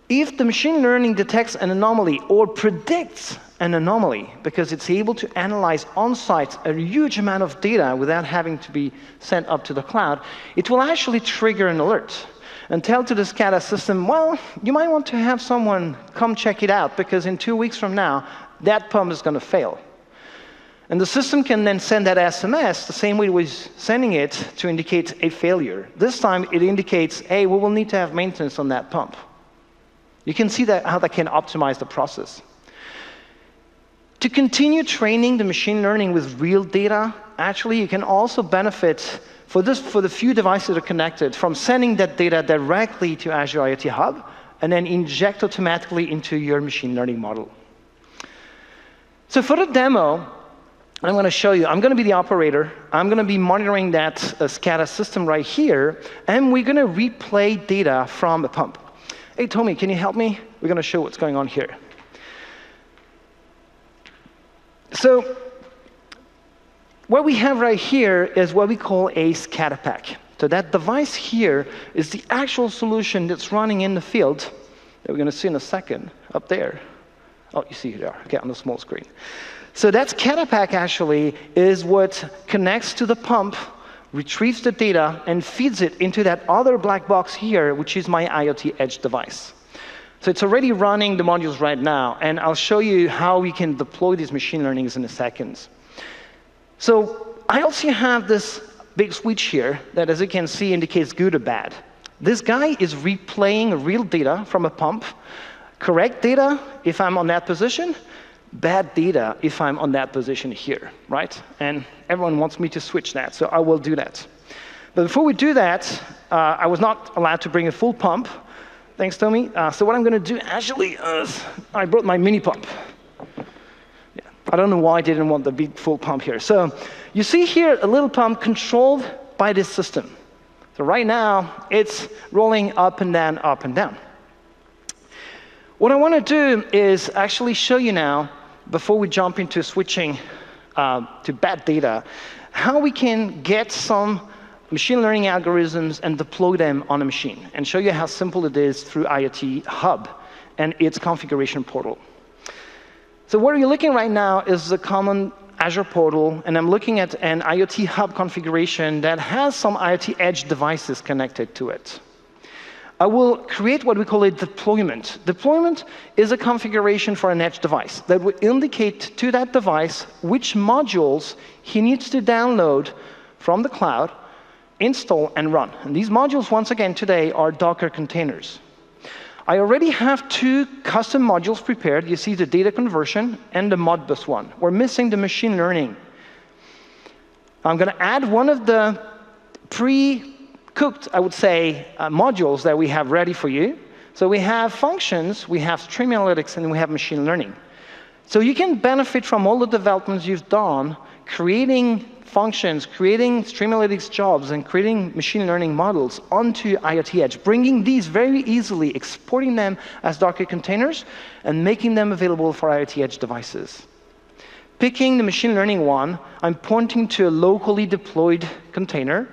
If the machine learning detects an anomaly or predicts an anomaly, because it's able to analyze on-site a huge amount of data without having to be sent up to the cloud, it will actually trigger an alert and tell to the SCADA system, well, you might want to have someone come check it out, because in 2 weeks from now, that pump is going to fail. And the system can then send that SMS the same way it was sending it to indicate a failure. This time, it indicates, hey, we will need to have maintenance on that pump. You can see how that can optimize the process. To continue training the machine learning with real data, actually, you can also benefit for the few devices that are connected from sending that data directly to Azure IoT Hub and then inject automatically into your machine learning model. So for the demo, I'm going to show you, I'm going to be the operator. I'm going to be monitoring that SCADA system right here, and we're going to replay data from the pump. Hey, Tommy, can you help me? We're going to show what's going on here. So what we have right here is what we call a SCADA pack. So that device here is the actual solution that's running in the field that we're going to see in a second up there. Oh, you see here, okay, on the small screen. So that SCADA pack actually is what connects to the pump, retrieves the data, and feeds it into that other black box here, which is my IoT Edge device. So it's already running the modules right now, and I'll show you how we can deploy these machine learnings in a second. So I also have this big switch here that, as you can see, indicates good or bad. This guy is replaying real data from a pump, correct data if I'm on that position, bad data if I'm on that position here, right? And everyone wants me to switch that, so I will do that. But before we do that, I was not allowed to bring a full pump. Thanks, Tommy. So what I'm going to do actually is I brought my mini pump. Yeah. I don't know why I didn't want the big full pump here. So you see here a little pump controlled by this system. So right now, it's rolling up and down, up and down. What I want to do is actually show you now, before we jump into switching to bad data, how we can get some machine learning algorithms and deploy them on a machine, and show you how simple it is through IoT Hub and its configuration portal. So what you're looking right now is the common Azure portal, and I'm looking at an IoT Hub configuration that has some IoT Edge devices connected to it. I will create what we call a deployment. Deployment is a configuration for an edge device that will indicate to that device which modules he needs to download from the cloud, install, and run. And these modules, once again, today are Docker containers. I already have 2 custom modules prepared. You see the data conversion and the Modbus one. We're missing the machine learning. I'm going to add one of the pre-cooked, I would say, modules that we have ready for you. So we have functions, we have stream analytics, and we have machine learning. So you can benefit from all the developments you've done, creating functions, creating stream analytics jobs, and creating machine learning models onto IoT Edge, bringing these very easily, exporting them as Docker containers, and making them available for IoT Edge devices. Picking the machine learning one, I'm pointing to a locally deployed container,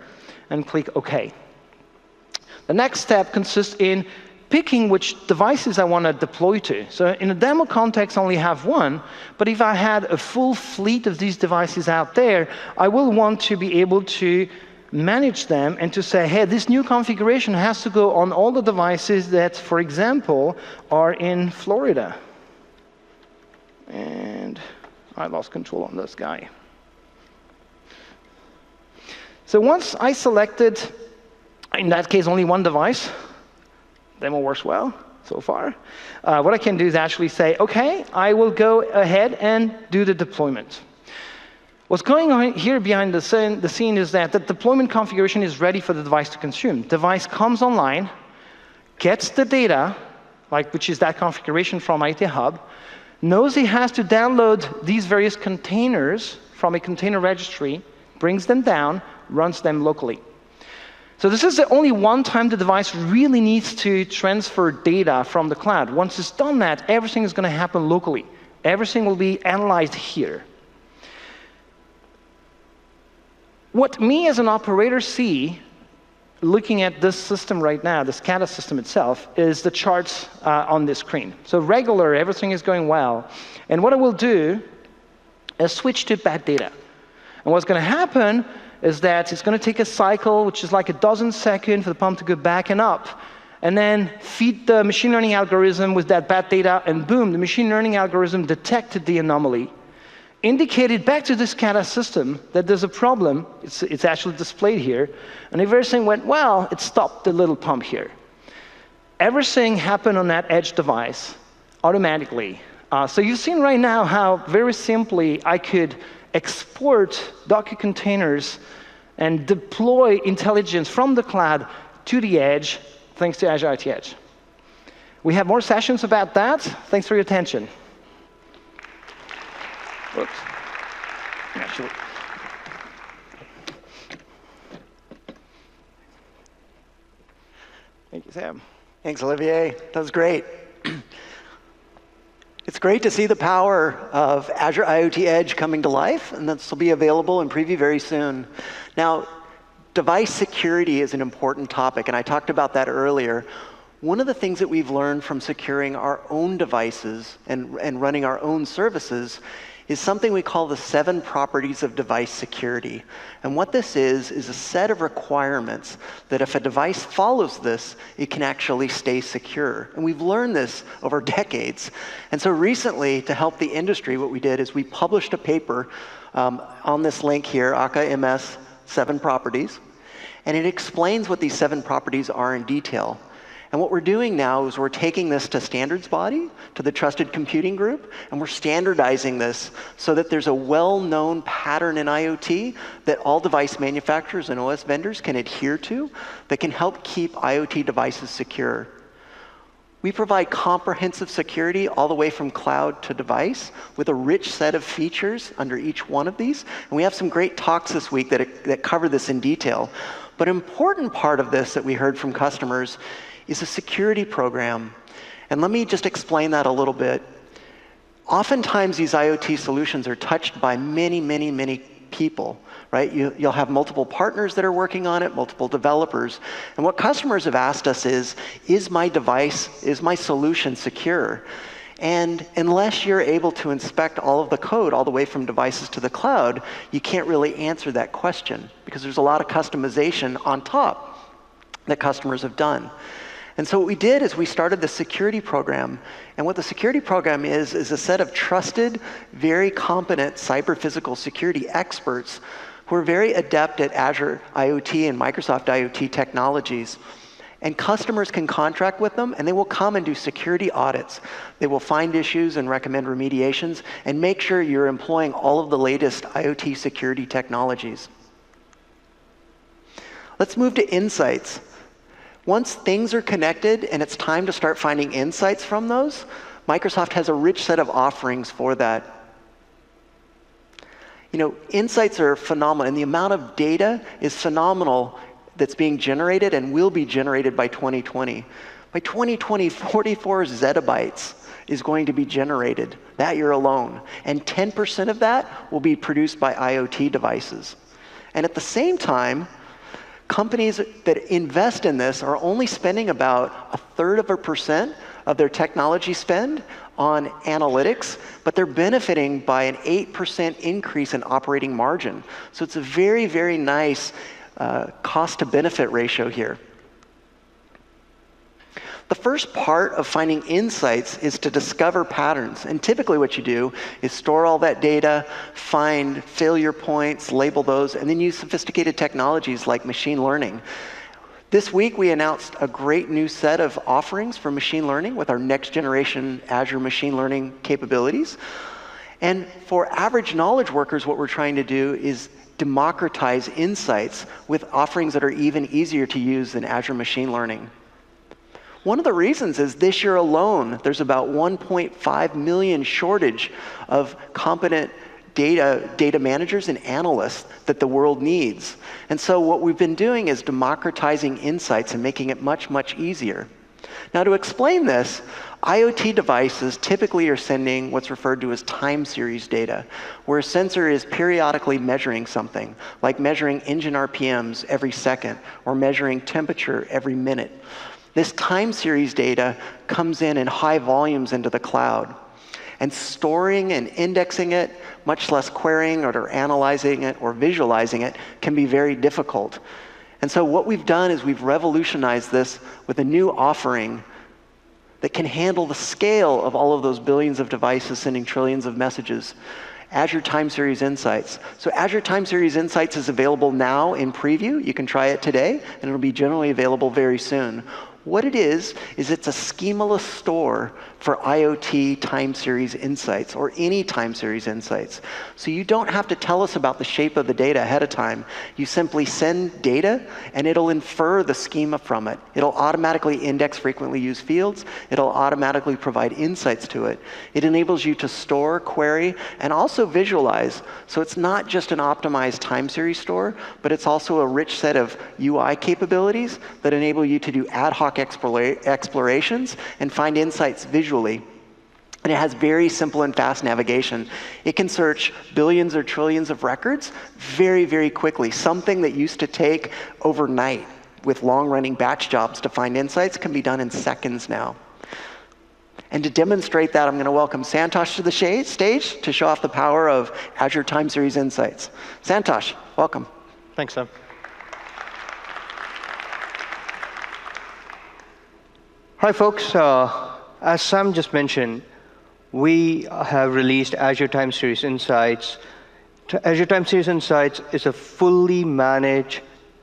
and click OK. The next step consists in picking which devices I want to deploy to. So in a demo context, I only have one, but if I had a full fleet of these devices out there, I will want to be able to manage them, and to say, hey, this new configuration has to go on all the devices that, for example, are in Florida. And I lost control on this guy. So once I selected, in that case, only one device, demo works well so far. What I can do is actually say, OK, I will go ahead and do the deployment. What's going on here behind the scene is that the deployment configuration is ready for the device to consume. Device comes online, gets the data, which is that configuration from IoT Hub, knows it has to download these various containers from a container registry, brings them down, runs them locally. So this is the only one time the device really needs to transfer data from the cloud. Once it's done that, everything is going to happen locally. Everything will be analyzed here. What me as an operator see, looking at this system right now, the SCADA system itself, is the charts on this screen. So regular, everything is going well. And what I will do is switch to bad data. And what's going to happen is that it's going to take a cycle, which is like a dozen seconds for the pump to go back and up, and then feed the machine learning algorithm with that bad data, and boom, the machine learning algorithm detected the anomaly, indicated back to the SCADA system that there's a problem. It's actually displayed here. And everything went, well, it stopped the little pump here. Everything happened on that edge device automatically. So you've seen right now how very simply I could export Docker containers and deploy intelligence from the cloud to the edge, thanks to Azure IoT Edge. We have more sessions about that. Thanks for your attention. Whoops. Actually. Thank you, Sam. Thanks, Olivier. That was great. It's great to see the power of Azure IoT Edge coming to life, and this will be available in preview very soon. Now, device security is an important topic, and I talked about that earlier. One of the things that we've learned from securing our own devices and running our own services is something we call the 7 properties of device security. And what this is a set of requirements that if a device follows this, it can actually stay secure. And we've learned this over decades. And so recently, to help the industry, what we did is we published a paper on this link here, Akka MS 7 properties. And it explains what these 7 properties are in detail. And what we're doing now is we're taking this to standards body, to the Trusted Computing Group, and we're standardizing this so that there's a well-known pattern in IoT that all device manufacturers and OS vendors can adhere to that can help keep IoT devices secure. We provide comprehensive security all the way from cloud to device with a rich set of features under each one of these. And we have some great talks this week that cover this in detail. But an important part of this that we heard from customers is a security program. And let me just explain that a little bit. Oftentimes, these IoT solutions are touched by many, many, many people, right? You'll have multiple partners that are working on it, multiple developers. And what customers have asked us is my device, is my solution secure? And unless you're able to inspect all of the code all the way from devices to the cloud, you can't really answer that question because there's a lot of customization on top that customers have done. And so what we did is we started the security program. And what the security program is a set of trusted, very competent cyber-physical security experts who are very adept at Azure IoT and Microsoft IoT technologies. And customers can contract with them, and they will come and do security audits. They will find issues and recommend remediations and make sure you're employing all of the latest IoT security technologies. Let's move to insights. Once things are connected and it's time to start finding insights from those, Microsoft has a rich set of offerings for that. You know, insights are phenomenal, and the amount of data is phenomenal that's being generated and will be generated by 2020. By 2020, 44 zettabytes is going to be generated that year alone, and 10% of that will be produced by IoT devices. And at the same time, companies that invest in this are only spending about 1/3% of their technology spend on analytics, but they're benefiting by an 8% increase in operating margin. So it's a very, very nice cost to benefit ratio here. The first part of finding insights is to discover patterns. And typically what you do is store all that data, find failure points, label those, and then use sophisticated technologies like machine learning. This week we announced a great new set of offerings for machine learning with our next generation Azure machine learning capabilities. And for average knowledge workers, what we're trying to do is democratize insights with offerings that are even easier to use than Azure machine learning. One of the reasons is this year alone, there's about 1.5 million shortage of competent data managers and analysts that the world needs. And so what we've been doing is democratizing insights and making it much, much easier. Now to explain this, IoT devices typically are sending what's referred to as time series data, where a sensor is periodically measuring something, like measuring engine RPMs every second or measuring temperature every minute. This time series data comes in high volumes into the cloud. And storing and indexing it, much less querying or analyzing it or visualizing it, can be very difficult. And so what we've done is we've revolutionized this with a new offering that can handle the scale of all of those billions of devices sending trillions of messages. Azure Time Series Insights. So Azure Time Series Insights is available now in preview. You can try it today, and it'll be generally available very soon. What it is it's a schemaless store for IoT time series insights or any time series insights. So you don't have to tell us about the shape of the data ahead of time. You simply send data and it'll infer the schema from it. It'll automatically index frequently used fields. It'll automatically provide insights to it. It enables you to store, query, and also visualize. So it's not just an optimized time series store, but it's also a rich set of UI capabilities that enable you to do ad hoc explorations and find insights visually. And it has very simple and fast navigation. It can search billions or trillions of records very, very quickly. Something that used to take overnight with long-running batch jobs to find insights can be done in seconds now. And to demonstrate that, I'm going to welcome Santosh to the stage to show off the power of Azure Time Series Insights. Santosh, welcome. Thanks, Sam. Hi, folks. As Sam just mentioned, we have released Azure Time Series Insights. Azure Time Series Insights is a fully managed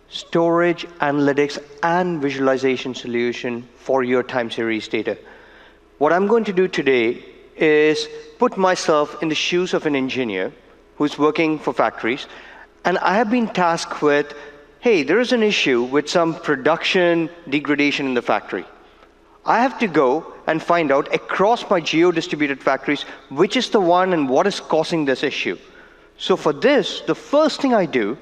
storage, analytics, and visualization solution for your time series data. What I'm going to do today is put myself in the shoes of an engineer who's working for factories, and I have been tasked with, hey, there is an issue with some production degradation in the factory. I have to go and find out across my geo-distributed factories which is the one and what is causing this issue. So for this, the first thing I do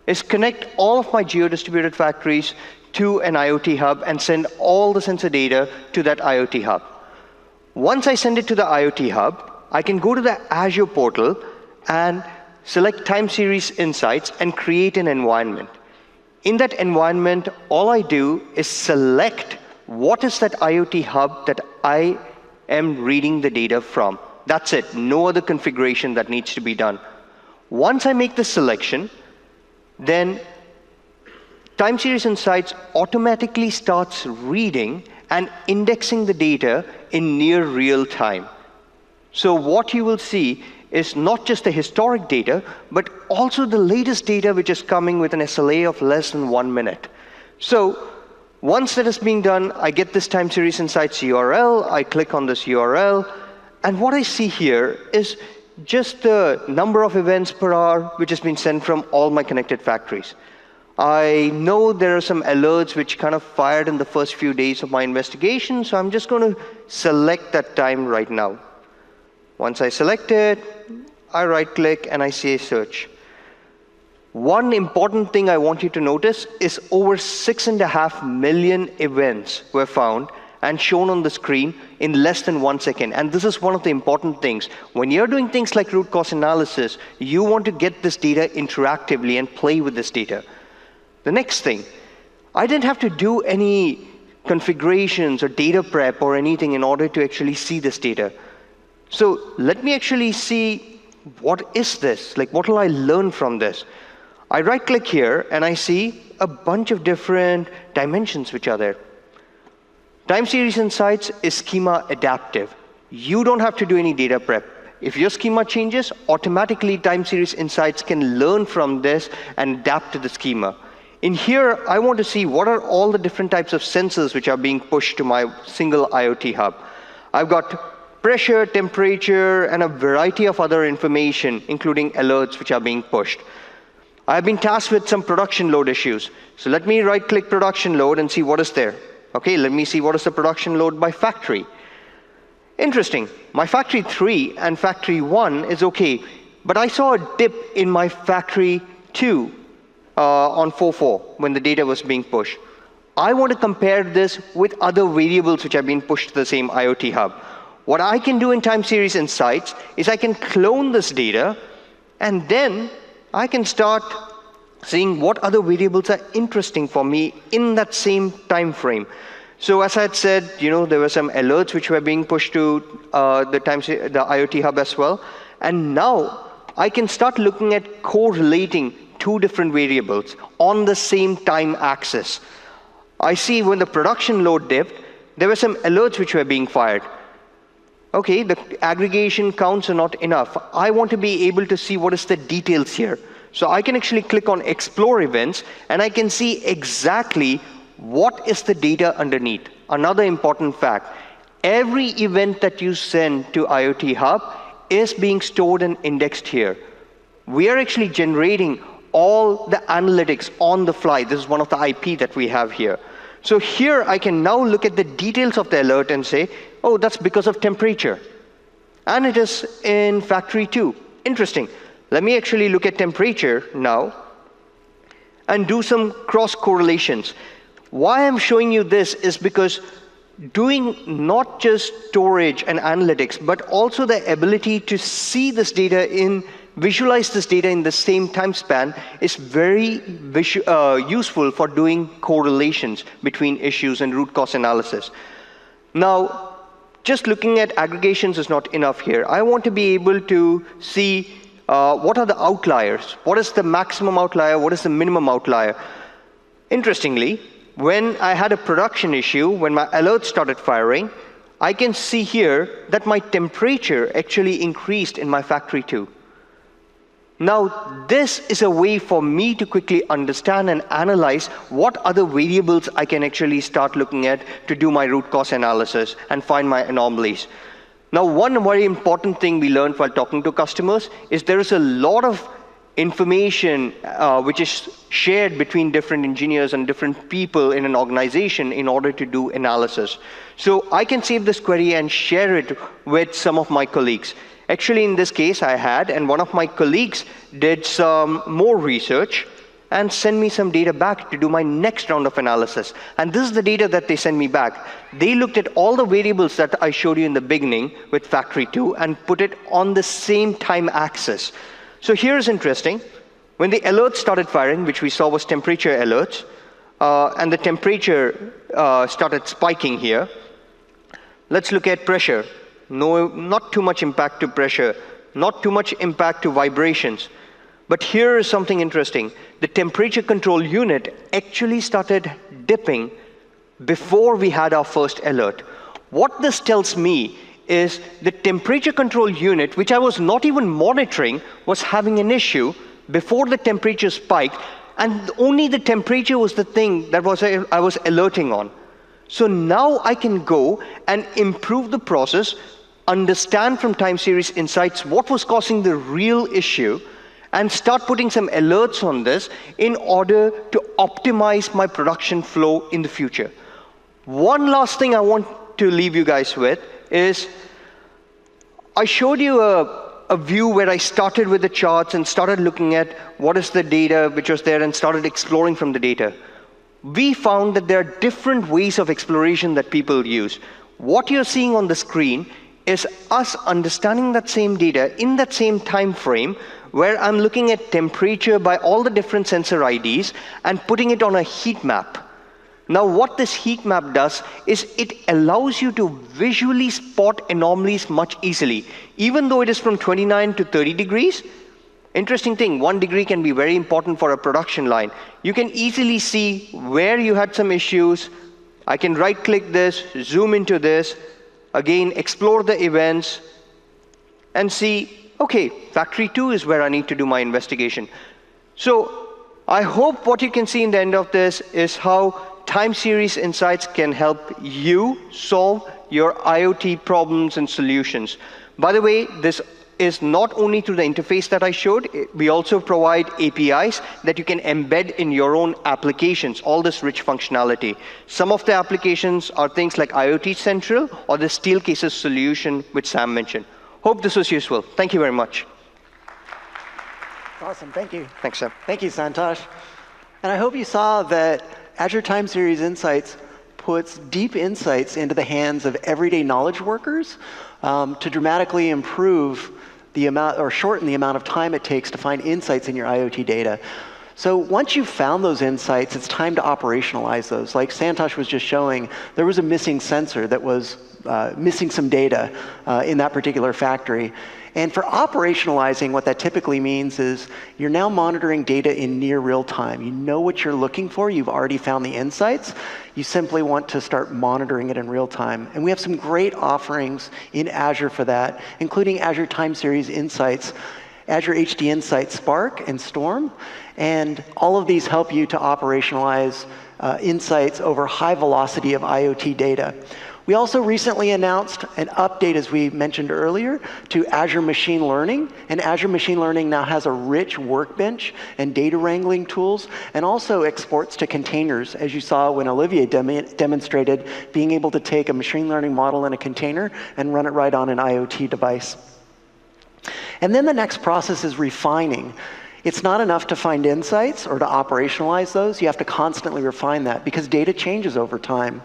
is connect all of my geo-distributed factories to an IoT hub and send all the sensor data to that IoT hub. Once I send it to the IoT hub, I can go to the Azure portal and select Time Series Insights and create an environment. In that environment, all I do is select what is that IoT hub that I am reading the data from. That's it. No other configuration that needs to be done. Once I make the selection, then Time Series Insights automatically starts reading and indexing the data in near real time. So what you will see is not just the historic data, but also the latest data which is coming with an SLA of less than 1 minute. So once that is being done, I get this Time Series Insights URL, I click on this URL, and what I see here is just the number of events per hour which has been sent from all my connected factories. I know there are some alerts which kind of fired in the first few days of my investigation, so I'm just going to select that time right now. Once I select it, I right-click and I say search. One important thing I want you to notice is over 6.5 million events were found and shown on the screen in less than 1 second. And this is one of the important things. When you're doing things like root cause analysis, you want to get this data interactively and play with this data. The next thing, I didn't have to do any configurations or data prep or anything in order to actually see this data. So let me actually see what is this? Like, what will I learn from this? I right-click here, and I see a bunch of different dimensions which are there. Time Series Insights is schema adaptive. You don't have to do any data prep. If your schema changes, automatically Time Series Insights can learn from this and adapt to the schema. In here, I want to see what are all the different types of sensors which are being pushed to my single IoT hub. I've got pressure, temperature, and a variety of other information, including alerts which are being pushed. I've been tasked with some production load issues. So let me right-click production load and see what is there. Okay, let me see what is the production load by factory. Interesting, my factory 3 and factory 1 is okay, but I saw a dip in my factory 2 on 4.4 when the data was being pushed. I want to compare this with other variables which have been pushed to the same IoT hub. What I can do in Time Series Insights is I can clone this data, and then I can start seeing what other variables are interesting for me in that same time frame. So as I had said, there were some alerts which were being pushed to the IoT hub as well. And now I can start looking at correlating two different variables on the same time axis. I see when the production load dipped, there were some alerts which were being fired. Okay, the aggregation counts are not enough. I want to be able to see what is the details here. So I can actually click on Explore Events, and I can see exactly what is the data underneath. Another important fact, every event that you send to IoT Hub is being stored and indexed here. We are actually generating all the analytics on the fly. This is one of the IP that we have here. So here I can now look at the details of the alert and say, oh, that's because of temperature. And it is in factory 2. Interesting. Let me actually look at temperature now and do some cross correlations. Why I'm showing you this is because doing not just storage and analytics, but also the ability to see this data visualize this data in the same time span is very useful for doing correlations between issues and root cause analysis. Now, just looking at aggregations is not enough here. I want to be able to see what are the outliers? What is the maximum outlier? What is the minimum outlier? Interestingly, when I had a production issue, when my alert started firing, I can see here that my temperature actually increased in my factory 2. Now, this is a way for me to quickly understand and analyze what other variables I can actually start looking at to do my root cause analysis and find my anomalies. Now, one very important thing we learned while talking to customers is there is a lot of information which is shared between different engineers and different people in an organization in order to do analysis. So I can save this query and share it with some of my colleagues. Actually, in this case, and one of my colleagues did some more research and send me some data back to do my next round of analysis. And this is the data that they sent me back. They looked at all the variables that I showed you in the beginning with factory 2 and put it on the same time axis. So here's interesting. When the alert started firing, which we saw was temperature alerts, and the temperature started spiking here, let's look at pressure. No, not too much impact to pressure, not too much impact to vibrations. But here is something interesting. The temperature control unit actually started dipping before we had our first alert. What this tells me is the temperature control unit, which I was not even monitoring, was having an issue before the temperature spiked, and only the temperature was the thing that I was alerting on. So now I can go and improve the process, understand from Time Series Insights what was causing the real issue, and start putting some alerts on this in order to optimize my production flow in the future. One last thing I want to leave you guys with is I showed you a view where I started with the charts and started looking at what is the data which was there and started exploring from the data. We found that there are different ways of exploration that people use. What you're seeing on the screen is us understanding that same data in that same time frame where I'm looking at temperature by all the different sensor IDs and putting it on a heat map. Now, what this heat map does is it allows you to visually spot anomalies much easily. Even though it is from 29 to 30 degrees, Interesting thing, 1 degree can be very important for a production line. You can easily see where you had some issues. I can right-click this, zoom into this, again, explore the events, and see, okay, factory 2 is where I need to do my investigation. So I hope what you can see in the end of this is how time series insights can help you solve your IoT problems and solutions. By the way, this is not only through the interface that I showed, we also provide APIs that you can embed in your own applications, all this rich functionality. Some of the applications are things like IoT Central or the Steelcases solution which Sam mentioned. Hope this was useful. Thank you very much. Awesome, thank you. Thanks, Sam. Thank you, Santosh. And I hope you saw that Azure Time Series Insights puts deep insights into the hands of everyday knowledge workers to dramatically improve the amount, or shorten the amount of time it takes to find insights in your IoT data. So once you've found those insights, it's time to operationalize those. Like Santosh was just showing, there was a missing sensor that was missing some data in that particular factory. And for operationalizing, what that typically means is you're now monitoring data in near real time. You know what you're looking for. You've already found the insights. You simply want to start monitoring it in real time. And we have some great offerings in Azure for that, including Azure Time Series Insights, Azure HD Insights Spark and Storm. And all of these help you to operationalize insights over high velocity of IoT data. We also recently announced an update, as we mentioned earlier, to Azure Machine Learning. And Azure Machine Learning now has a rich workbench and data wrangling tools, and also exports to containers, as you saw when Olivier demonstrated being able to take a machine learning model in a container and run it right on an IoT device. And then the next process is refining. It's not enough to find insights or to operationalize those. You have to constantly refine that because data changes over time.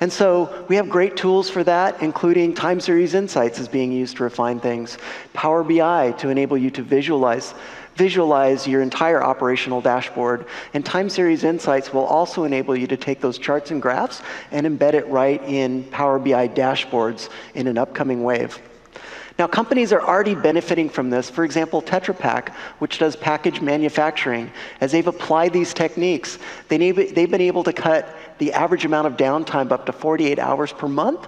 And so we have great tools for that, including Time Series Insights is being used to refine things, Power BI to enable you to visualize your entire operational dashboard, and Time Series Insights will also enable you to take those charts and graphs and embed it right in Power BI dashboards in an upcoming wave. Now, companies are already benefiting from this. For example, Tetra Pak, which does package manufacturing, as they've applied these techniques, they've been able to cut the average amount of downtime up to 48 hours per month,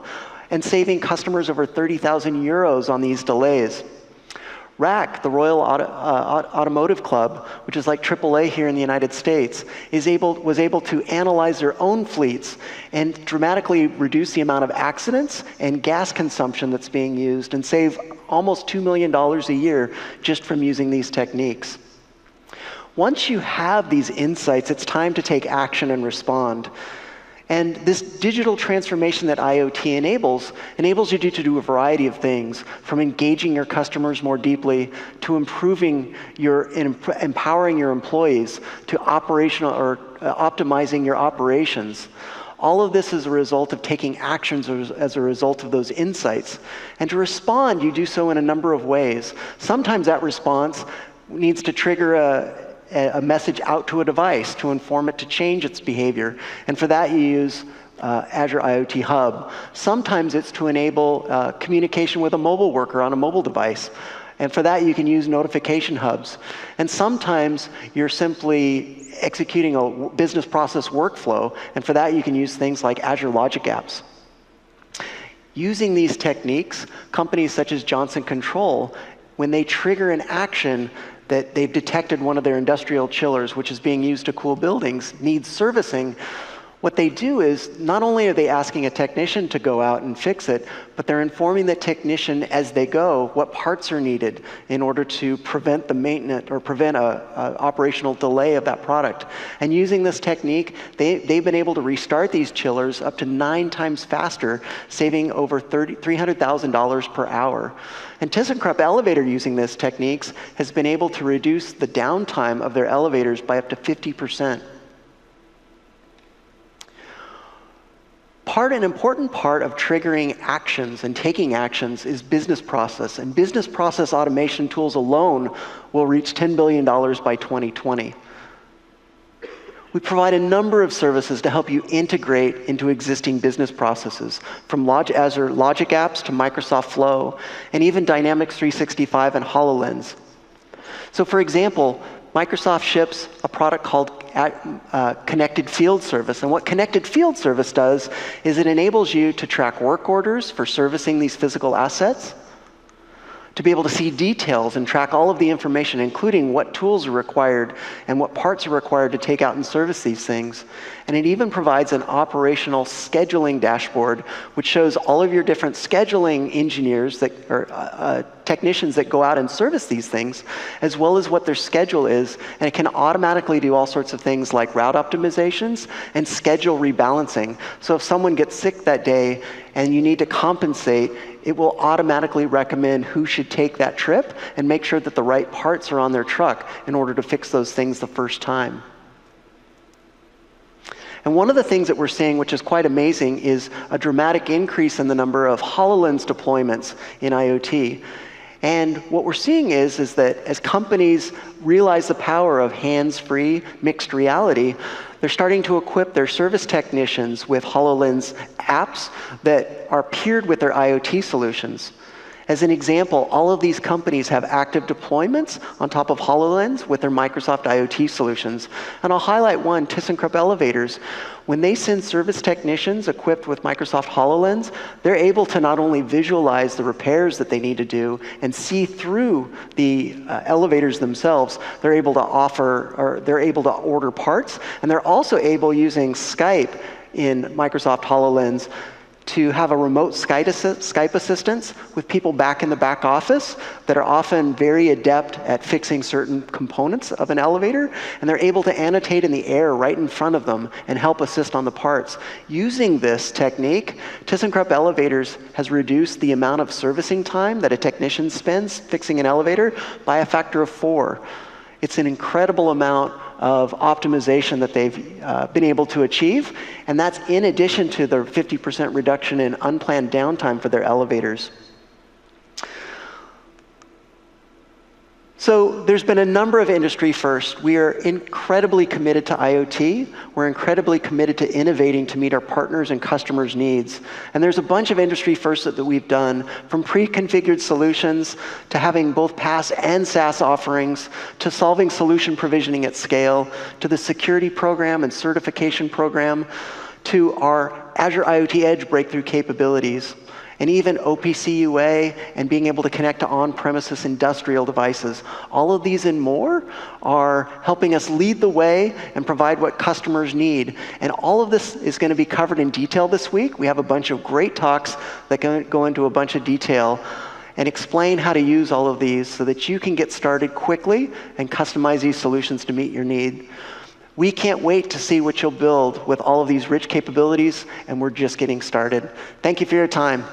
and saving customers over 30,000 euros on these delays. RAC, the Royal Automotive Club, which is like AAA here in the United States, was able to analyze their own fleets and dramatically reduce the amount of accidents and gas consumption that's being used and save almost $2 million a year just from using these techniques. Once you have these insights, it's time to take action and respond. And this digital transformation that IoT enables you to do a variety of things, from engaging your customers more deeply to empowering your employees to optimizing your operations. All of this is a result of taking actions as a result of those insights. And to respond, you do so in a number of ways. Sometimes that response needs to trigger a message out to a device to inform it to change its behavior. And for that, you use Azure IoT Hub. Sometimes it's to enable communication with a mobile worker on a mobile device. And for that, you can use notification hubs. And sometimes you're simply executing a business process workflow. And for that, you can use things like Azure Logic Apps. Using these techniques, companies such as Johnson Control, when they trigger an action that they've detected one of their industrial chillers, which is being used to cool buildings, needs servicing, what they do is not only are they asking a technician to go out and fix it, but they're informing the technician as they go what parts are needed in order to prevent the maintenance or prevent a operational delay of that product. And using this technique, they've been able to restart these chillers up to 9 times faster, saving over $300,000 per hour. And ThyssenKrupp Elevator, using these techniques, has been able to reduce the downtime of their elevators by up to 50%. An important part of triggering actions and taking actions is business process, and business process automation tools alone will reach $10 billion by 2020. We provide a number of services to help you integrate into existing business processes, from Azure Logic Apps to Microsoft Flow, and even Dynamics 365 and HoloLens. So for example, Microsoft ships a product called Connected Field Service. And what Connected Field Service does is it enables you to track work orders for servicing these physical assets, to be able to see details and track all of the information, including what tools are required and what parts are required to take out and service these things. And it even provides an operational scheduling dashboard, which shows all of your different scheduling engineers that or technicians that go out and service these things, as well as what their schedule is. And it can automatically do all sorts of things like route optimizations and schedule rebalancing. So if someone gets sick that day and you need to compensate, it will automatically recommend who should take that trip and make sure that the right parts are on their truck in order to fix those things the first time. And one of the things that we're seeing, which is quite amazing, is a dramatic increase in the number of HoloLens deployments in IoT. And what we're seeing is that as companies realize the power of hands-free mixed reality, they're starting to equip their service technicians with HoloLens apps that are paired with their IoT solutions. As an example, all of these companies have active deployments on top of HoloLens with their Microsoft IoT solutions. And I'll highlight one, ThyssenKrupp Elevators. When they send service technicians equipped with Microsoft HoloLens, they're able to not only visualize the repairs that they need to do and see through the elevators themselves, they're able to order parts, and they're also able, using Skype in Microsoft HoloLens, to have a remote Skype assistance with people back in the back office that are often very adept at fixing certain components of an elevator, and they're able to annotate in the air right in front of them and help assist on the parts. Using this technique, ThyssenKrupp Elevators has reduced the amount of servicing time that a technician spends fixing an elevator by a factor of 4. It's an incredible amount of optimization that they've been able to achieve, and that's in addition to the 50% reduction in unplanned downtime for their elevators. So there's been a number of industry firsts. We are incredibly committed to IoT. We're incredibly committed to innovating to meet our partners and customers' needs. And there's a bunch of industry firsts that we've done, from pre-configured solutions to having both PaaS and SaaS offerings, to solving solution provisioning at scale, to the security program and certification program, to our Azure IoT Edge breakthrough capabilities, and even OPC UA and being able to connect to on-premises industrial devices. All of these and more are helping us lead the way and provide what customers need. And all of this is going to be covered in detail this week. We have a bunch of great talks that go into a bunch of detail and explain how to use all of these so that you can get started quickly and customize these solutions to meet your need. We can't wait to see what you'll build with all of these rich capabilities, and we're just getting started. Thank you for your time.